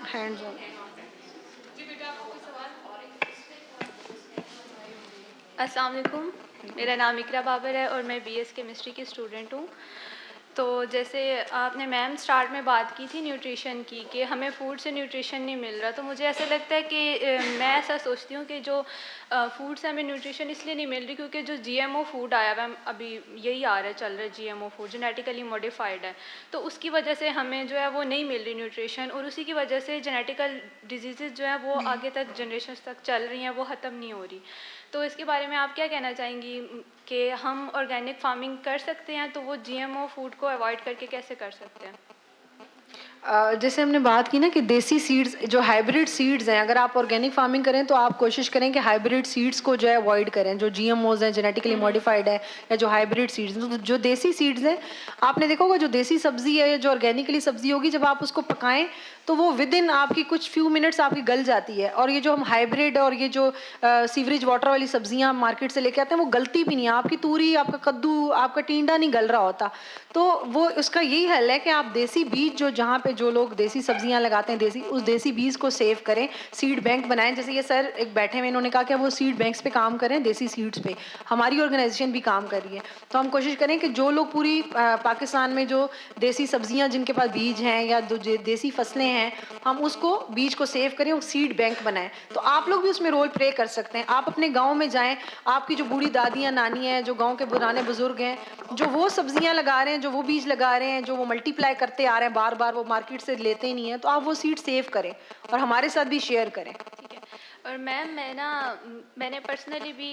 हैंड्स ऑन। अस्सलाम वालेकुम, मेरा नाम इकरा बाबर है और मैं BS केमिस्ट्री की स्टूडेंट हूँ। तो जैसे आपने मैम स्टार्ट में बात की थी न्यूट्रिशन की कि हमें फूड से न्यूट्रिशन नहीं मिल रहा, तो मुझे ऐसा लगता है कि मैं ऐसा सोचती हूँ कि जो फूड से हमें न्यूट्रिशन इसलिए नहीं मिल रही क्योंकि जो GMO फूड आया हुआ है, अभी यही आ रहा है, चल रहा है GMO फूड, जेनेटिकली मॉडिफाइड है, तो उसकी वजह से हमें जो है वो नहीं मिल रही न्यूट्रिशन, और उसी की वजह से जेनेटिकल डिजीज़ जो है वो आगे तक जनरेशन तक चल रही हैं, वो ख़त्म नहीं हो रही। तो इसके बारे में आप क्या कहना चाहेंगी कि हम ऑर्गेनिक फार्मिंग कर सकते हैं, तो वो GMO फूड को अवॉइड करके कैसे कर सकते हैं? जैसे हमने बात की ना कि देसी सीड्स जो हाइब्रिड सीड्स हैं, अगर आप ऑर्गेनिक फार्मिंग करें तो आप कोशिश करें कि हाइब्रिड सीड्स को जो है अवॉइड करें, जो GMOs हैं, जेनेटिकली मॉडिफाइड है, या जो हाइब्रिड सीड्स हैं। तो जो देसी सीड्स हैं, आपने देखा होगा जो देसी सब्जी है, जो ऑर्गेनिकली सब्जी होगी, जब आप उसको पकाएं तो वो विद इन आपकी कुछ फ्यू मिनट्स आपकी गल जाती है। और ये जो हम हाइब्रिड और ये जो सीवरेज वाटर वाली सब्जियां मार्केट से लेके आते हैं वो गलती भी नहीं है। आपकी तूरी, आपका कद्दू, आपका टिंडा नहीं गल रहा होता। तो वो उसका यही हल है कि आप देसी बीज, जो जहाँ पे जो लोग देसी सब्जियां लगाते हैं देसी, उस देसी बीज को सेव करें, सीड बैंक बनाएं। जैसे ये सर एक बैठे हुए, इन्होंने कहा कि वो सीड बैंक्स पे काम करें, देसी सीड्स पे हमारी ऑर्गेनाइजेशन भी काम कर रही है। तो हम कोशिश करें कि जो लोग पूरी पाकिस्तान में जो देसी सब्जियां जिनके पास बीज हैं या देसी फसलें हैं, हम उसको बीज को सेव करें और सीड बैंक बनाएं। तो आप लोग भी उसमें रोल प्ले कर सकते हैं। आप अपने गाँव में जाएँ, आपकी जो बूढ़ी दादियाँ नानी हैं, जो गाँव के पुराने बुजुर्ग हैं, जो वो सब्जियां लगा रहे हैं, जो वो बीज लगा रहे हैं, जो वो मल्टीप्लाई करते आ रहे हैं, बार बार वो मार्केट से लेते ही नहीं है, तो आप वो सीड सेव करें और हमारे साथ भी शेयर करें। ठीक है। और मैम मैंने पर्सनली भी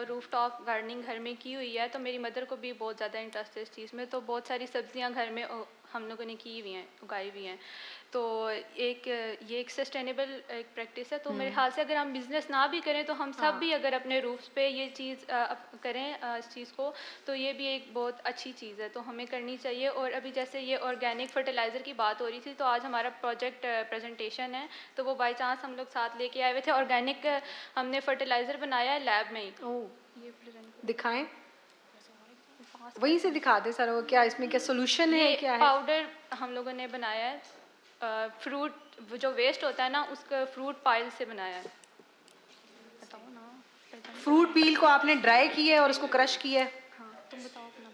रूफ टॉप गार्डनिंग घर में की हुई है, तो मेरी मदर को भी बहुत ज़्यादा इंटरेस्ट है इस चीज़ में, तो बहुत सारी सब्जियां घर में हम लोगों ने की हुई हैं, उगाई हुई हैं। तो ये एक सस्टेनेबल एक प्रैक्टिस है। तो मेरे ख्याल से अगर हम बिज़नेस ना भी करें तो हम सब भी अगर अपने रूफ्स पे ये चीज़ करें इस चीज़ को, तो ये भी एक बहुत अच्छी चीज़ है, तो हमें करनी चाहिए। और अभी जैसे ये ऑर्गेनिक फर्टिलाइज़र की बात हो रही थी, तो आज हमारा प्रोजेक्ट प्रेजेंटेशन है, तो वो बाई चांस हम लोग साथ लेके आए हुए थे। ऑर्गेनिक हमने फर्टिलाइज़र बनाया है लैब में ही। ये दिखाएं, वहीं से दिखा दे सर, वो क्या इसमें क्या सोल्यूशन है, क्या है? पाउडर हम लोगों ने बनाया है, फ्रूट जो वेस्ट होता है ना उसका फ्रूट पाइल से बनाया है। बताओ ना पहचान। फ्रूट पील को आपने ड्राई किया है और उसको क्रश किया है। हाँ तुम बताओ अपना।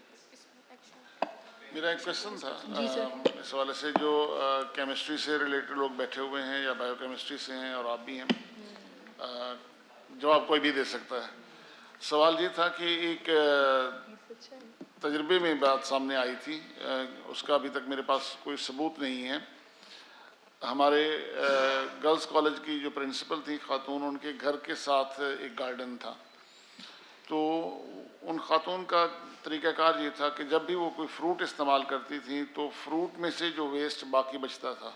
मेरा एक क्वेश्चन था जी सर। इस वाले से, जो केमिस्ट्री से रिलेटेड लोग बैठे हुए हैं या बायोकेमिस्ट्री से हैं और आप भी हैं, जवाब कोई भी दे सकता है। सवाल ये था कि एक तजर्बे में बात सामने आई थी, उसका अभी तक मेरे पास कोई सबूत नहीं है। हमारे गर्ल्स कॉलेज की जो प्रिंसिपल थी खातून, उनके घर के साथ एक गार्डन था। तो उन खातून का तरीक़ाकार ये था कि जब भी वो कोई फ्रूट इस्तेमाल करती थी तो फ्रूट में से जो वेस्ट बाकी बचता था,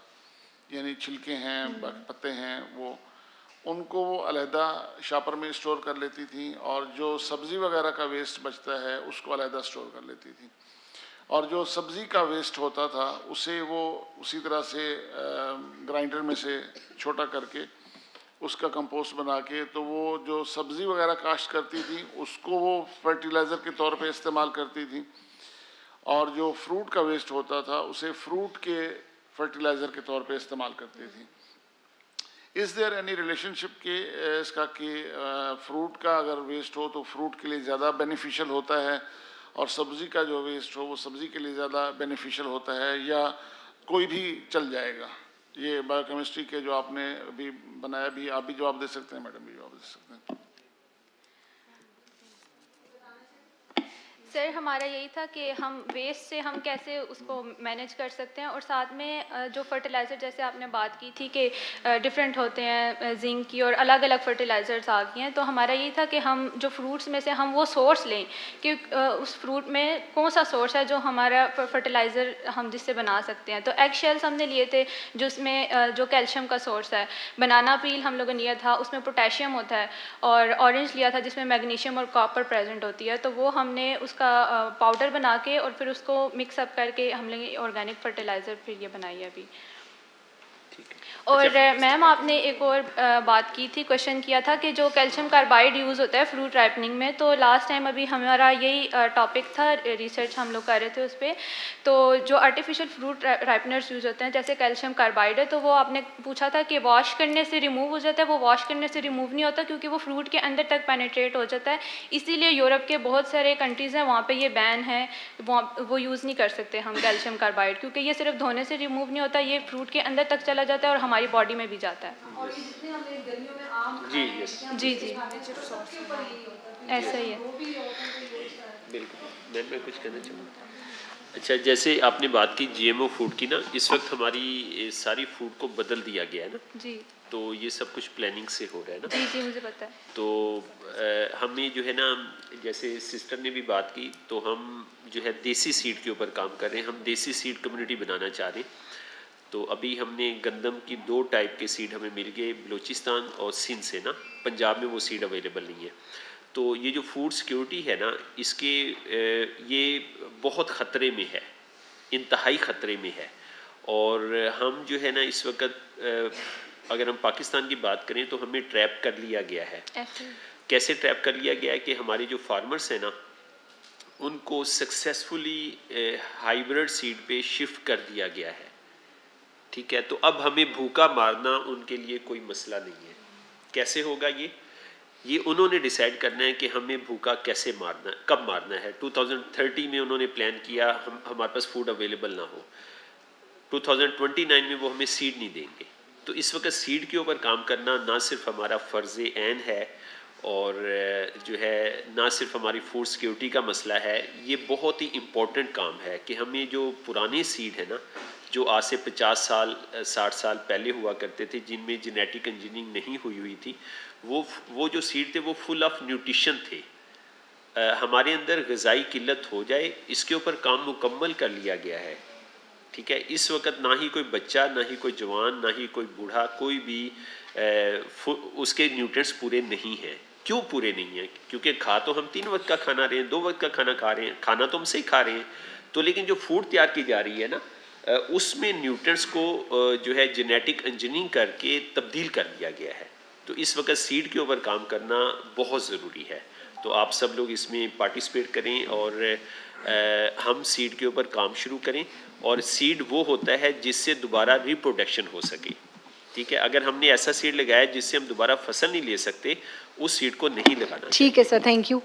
यानी छिलके हैं, बाकी पत्ते हैं, उनको वो अलहदा शापर में स्टोर कर लेती थी, और जो सब्ज़ी वगैरह का वेस्ट बचता है उसको अलहदा स्टोर कर लेती थी। और जो सब्ज़ी का वेस्ट होता था उसे वो उसी तरह से ग्राइंडर में से छोटा करके उसका कंपोस्ट बना के, तो वो जो सब्ज़ी वगैरह काश्त करती थी उसको वो फर्टिलाइज़र के तौर पे इस्तेमाल करती थी, और जो फ्रूट का वेस्ट होता था उसे फ्रूट के फर्टिलाइज़र के तौर पे इस्तेमाल करती थी। इज़ देयर एनी रिलेशनशिप के इसका कि फ्रूट का अगर वेस्ट हो तो फ्रूट के लिए ज़्यादा बेनिफिशियल होता है, और सब्ज़ी का जो वेस्ट हो वो सब्ज़ी के लिए ज़्यादा बेनिफिशियल होता है, या कोई भी चल जाएगा? ये बायोकेमिस्ट्री के जो आपने अभी बनाया, भी आप भी जवाब दे सकते हैं, मैडम भी जवाब दे सकते हैं। सर हमारा यही था कि हम वेस्ट से हम कैसे उसको मैनेज कर सकते हैं, और साथ में जो फर्टिलाइज़र जैसे आपने बात की थी कि डिफरेंट होते हैं जिंक की, और अलग अलग फर्टिलाइज़र्स आ गए हैं। तो हमारा यही था कि हम जो फ्रूट्स में से हम वो सोर्स लें कि उस फ्रूट में कौन सा सोर्स है जो हमारा फर्टिलाइज़र हम जिससे बना सकते हैं। तो एग शेल्स हमने लिए थे जिसमें जो कैल्शियम का सोर्स है। बनाना पील हम लोगों ने लिया था, उसमें पोटेशियम होता है। और ऑरेंज लिया था जिसमें मैग्नीशियम और कॉपर प्रेजेंट होती है। तो वो हमने उसका पाउडर बना के और फिर उसको मिक्सअप करके हमने ऑर्गेनिक फर्टिलाइज़र फिर ये बनाई है अभी। और मैम आपने एक और बात की थी, क्वेश्चन किया था कि जो कैल्शियम कार्बाइड यूज़ होता है फ्रूट राइपनिंग में, तो लास्ट टाइम अभी हमारा यही टॉपिक था, रिसर्च हम लोग कर रहे थे उस पर। तो जो आर्टिफिशियल फ्रूट राइपनर्स यूज़ होते हैं जैसे कैल्शियम कार्बाइड है, तो वो आपने पूछा था कि वॉश करने से रिमूव हो जाता है। वो वॉश करने से रिमूव नहीं होता क्योंकि वो फ्रूट के अंदर तक पेनिट्रेट हो जाता है। इसीलिए यूरोप के बहुत सारे कंट्रीज़ हैं वहाँ पर ये बैन है, वो यूज़ नहीं कर सकते हम कैल्शियम कार्बाइड, क्योंकि ये सिर्फ धोने से रिमूव नहीं होता, ये फ्रूट के अंदर तक चला जाता है और हमारी बॉडी में भी जाता है। और ये जितने हमने गर्मियों में आम जी, यस। जी जी ऐसा ही है। बिल्कुल, मैं कुछ कहना चाहूँगा। अच्छा, जैसे आपने बात की जीएमओ फूड की ना, इस वक्त हमारी सारी फूड को बदल दिया गया है ना, जी तो ये सब कुछ प्लानिंग से हो रहा है ना। जी जी मुझे पता है। तो हमें जो है ना, जैसे सिस्टर ने भी बात की, तो हम जो है देसी सीड के ऊपर काम कर रहे हैं। हम देसी सीड कम्युनिटी बनाना चाह रहे हैं। तो अभी हमने गंदम की 2 टाइप के सीड हमें मिल गए, बलूचिस्तान और सिंध से ना। पंजाब में वो सीड अवेलेबल नहीं है। तो ये जो फूड सिक्योरिटी है ना, इसके ये बहुत ख़तरे में है, इंतहाई ख़तरे में है। और हम जो है ना इस वक्त अगर हम पाकिस्तान की बात करें तो हमें ट्रैप कर लिया गया है। कैसे ट्रैप कर लिया गया है कि हमारे जो फार्मर्स हैं ना, उनको सक्सेसफुली हाइब्रिड सीड पे शिफ्ट कर दिया गया है। ठीक है, तो अब हमें भूखा मारना उनके लिए कोई मसला नहीं है। कैसे होगा ये उन्होंने डिसाइड करना है कि हमें भूखा कैसे मारना है, कब मारना है। 2030 में उन्होंने प्लान किया हमारे पास फूड अवेलेबल ना हो। 2029 में वो हमें सीड नहीं देंगे। तो इस वक्त सीड के ऊपर काम करना ना सिर्फ हमारा फ़र्ज़ ऐन है, और जो है ना सिर्फ हमारी फूड सिक्योरिटी का मसला है, ये बहुत ही इम्पोर्टेंट काम है कि हमें जो पुराने सीड है ना, जो आज से 50 साल 60 साल पहले हुआ करते थे, जिनमें जेनेटिक इंजीनियरिंग नहीं हुई थी, वो जो सीड थे वो फुल ऑफ न्यूट्रिशन थे। हमारे अंदर ग़िज़ाई किल्लत हो जाए, इसके ऊपर काम मुकम्मल कर लिया गया है। ठीक है, इस वक्त ना ही कोई बच्चा, ना ही कोई जवान, ना ही कोई बूढ़ा, कोई भी उसके न्यूट्रिएंट्स पूरे नहीं हैं। क्यों पूरे नहीं हैं? क्योंकि खा तो हम 3 वक्त का खाना रहे हैं, 2 वक्त का खाना खा रहे हैं, खाना तो हम सही खा रहे हैं। तो लेकिन जो फूड तैयार की जा रही है ना, उसमें न्यूट्रिएंट्स को जो है जेनेटिक इंजीनियरिंग करके तब्दील कर दिया गया है। तो इस वक्त सीड के ऊपर काम करना बहुत ज़रूरी है। तो आप सब लोग इसमें पार्टिसिपेट करें, और हम सीड के ऊपर काम शुरू करें। और सीड वो होता है जिससे दोबारा रिप्रोडक्शन हो सके, ठीक है। अगर हमने ऐसा सीड लगाया जिससे हम दोबारा फसल नहीं ले सकते, उस सीड को नहीं लगाना। ठीक है सर, थैंक यू।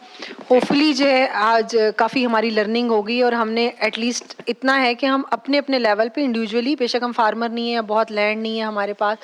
होपफुली जो है आज काफ़ी हमारी लर्निंग होगी और हमने एटलीस्ट इतना है कि हम अपने अपने लेवल पे इंडिविजुअली, बेशक हम फार्मर नहीं है, बहुत लैंड नहीं है हमारे पास,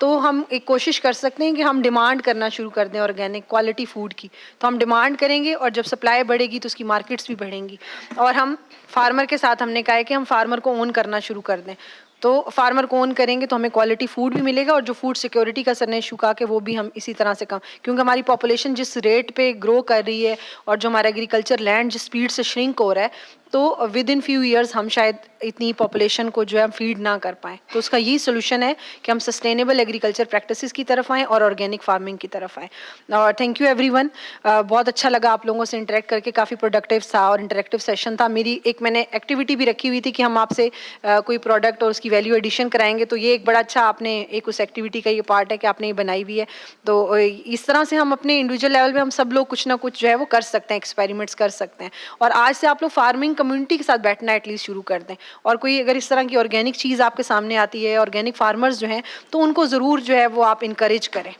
तो हम एक कोशिश कर सकते हैं कि हम डिमांड करना शुरू कर दें ऑर्गेनिक क्वालिटी फूड की। तो हम डिमांड करेंगे और जब सप्लाई बढ़ेगी तो उसकी मार्केट्स भी बढ़ेंगी। और हम फार्मर के साथ हमने कहा है कि हम फार्मर को ओन करना शुरू कर दें। तो फार्मर को ओन करेंगे तो हमें क्वालिटी फूड भी मिलेगा और जो फूड सिक्योरिटी का सर ने इशू कहा कि वो भी हम इसी तरह से कम, क्योंकि हमारी पॉपुलेशन जिस रेट पे ग्रो कर रही है और जो हमारा एग्रीकल्चर लैंड जिस स्पीड से श्रिंक हो रहा है, तो विद इन फ्यू ईयर्स हम शायद इतनी पॉपुलेशन को जो है फीड ना कर पाएँ। तो उसका यही सोल्यूशन है कि हम सस्टेनेबल एग्रीकल्चर प्रैक्टिसेस की तरफ आएँ और ऑर्गेनिक फार्मिंग की तरफ आएँ। और थैंक यू एवरीवन, बहुत अच्छा लगा आप लोगों से इंटरेक्ट करके, काफ़ी प्रोडक्टिव था और इंटरेक्टिव सेशन था। मेरी एक मैंने एक्टिविटी भी रखी हुई थी कि हम आपसे कोई प्रोडक्ट और उसकी वैल्यू एडिशन कराएंगे, तो ये एक बड़ा अच्छा आपने एक उस एक्टिविटी का ये पार्ट है कि आपने ये बनाई हुई है। तो इस तरह से हम अपने इंडिविजुअल लेवल पे हम सब लोग कुछ ना कुछ जो है वो कर सकते हैं, एक्सपेरिमेंट्स कर सकते हैं। और आज से आप लोग फार्मिंग कम्युनिटी के साथ बैठना एटलीस्ट शुरू कर दें। और कोई अगर इस तरह की ऑर्गेनिक चीज़ आपके सामने आती है, ऑर्गेनिक फार्मर्स जो हैं, तो उनको ज़रूर जो है वो आप इनकरेज करें।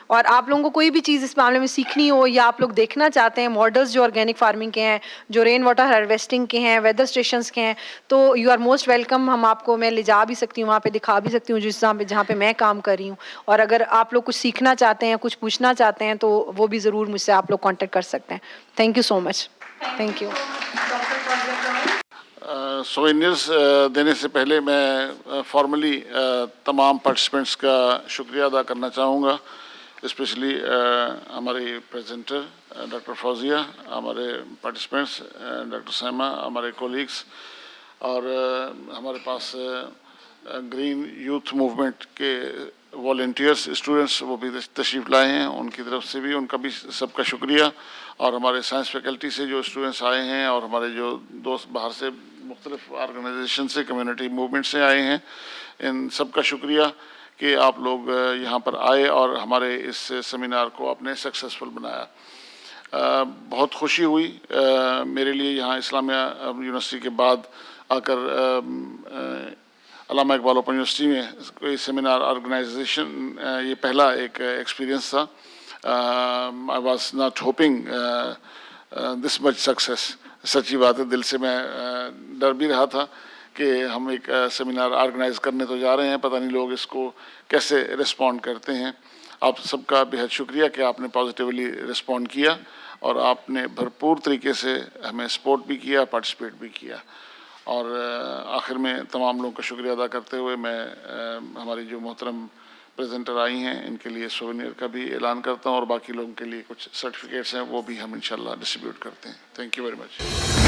और आप लोगों को कोई भी चीज़ इस मामले में सीखनी हो या आप लोग देखना चाहते हैं मॉडल्स जो ऑर्गेनिक फार्मिंग के हैं, जो रेन वाटर हार्वेस्टिंग के हैं, वेदर स्टेशंस के हैं, तो यू आर मोस्ट वेलकम। हम आपको, मैं ले जा भी सकती हूँ वहाँ पे, दिखा भी सकती हूँ जिस जहाँ पे मैं काम कर रही हूँ। और अगर आप लोग कुछ सीखना चाहते हैं, कुछ पूछना चाहते हैं, तो वो भी ज़रूर मुझसे आप लोग कॉन्टेक्ट कर सकते हैं। Thank you so much. Thank you. Souvenirs देने से पहले मैं फॉर्मली तमाम पार्टिसिपेंट्स का शुक्रिया अदा करना चाहूँगा, स्पेशली हमारे प्रेजेंटर डॉक्टर फौजिया, हमारे पार्टिसिपेंट्स डॉक्टर सैमा, हमारे कोलीग्स, और हमारे पास ग्रीन यूथ मूवमेंट के वॉलंटियर्स, स्टूडेंट्स, वो भी तशरीफ़ लाए हैं, उनकी तरफ से भी उनका भी सबका शुक्रिया। और हमारे साइंस फैकल्टी से जो स्टूडेंट्स आए हैं और हमारे जो दोस्त बाहर से मुख्तलिफ ऑर्गेनाइजेशन से, कम्युनिटी मूवमेंट से आए हैं, इन सब का शुक्रिया कि आप लोग यहाँ पर आए और हमारे इस सेमिनार को आपने सक्सेसफुल बनाया। बहुत खुशी हुई मेरे लिए यहाँ इस्लामिया यूनिवर्सिटी के बाद आकर अल्लामा इकबाल ओपन यूनिवर्सिटी में कोई सेमिनार ऑर्गेनाइजेशन, ये पहला एक एक्सपीरियंस था। I was not hopping this much success. सच्ची बात है, दिल से मैं डर भी रहा था कि हम एक सेमिनार ऑर्गेनाइज करने तो जा रहे हैं, पता नहीं लोग इसको कैसे रिस्पॉन्ड करते हैं। आप सबका बेहद शुक्रिया कि आपने पॉजिटिवली रिस्पॉन्ड किया और आपने भरपूर तरीके से हमें सपोर्ट भी किया, पार्टिसिपेट भी किया। और आखिर में तमाम लोगों का शुक्रिया अदा करते हुए मैं हमारी जो मोहतरम प्रेजेंटर आई हैं, इनके लिए सोवेनियर का भी ऐलान करता हूं और बाकी लोगों के लिए कुछ सर्टिफिकेट्स हैं वो भी हम इंशाल्लाह डिस्ट्रीब्यूट करते हैं। Thank you very much.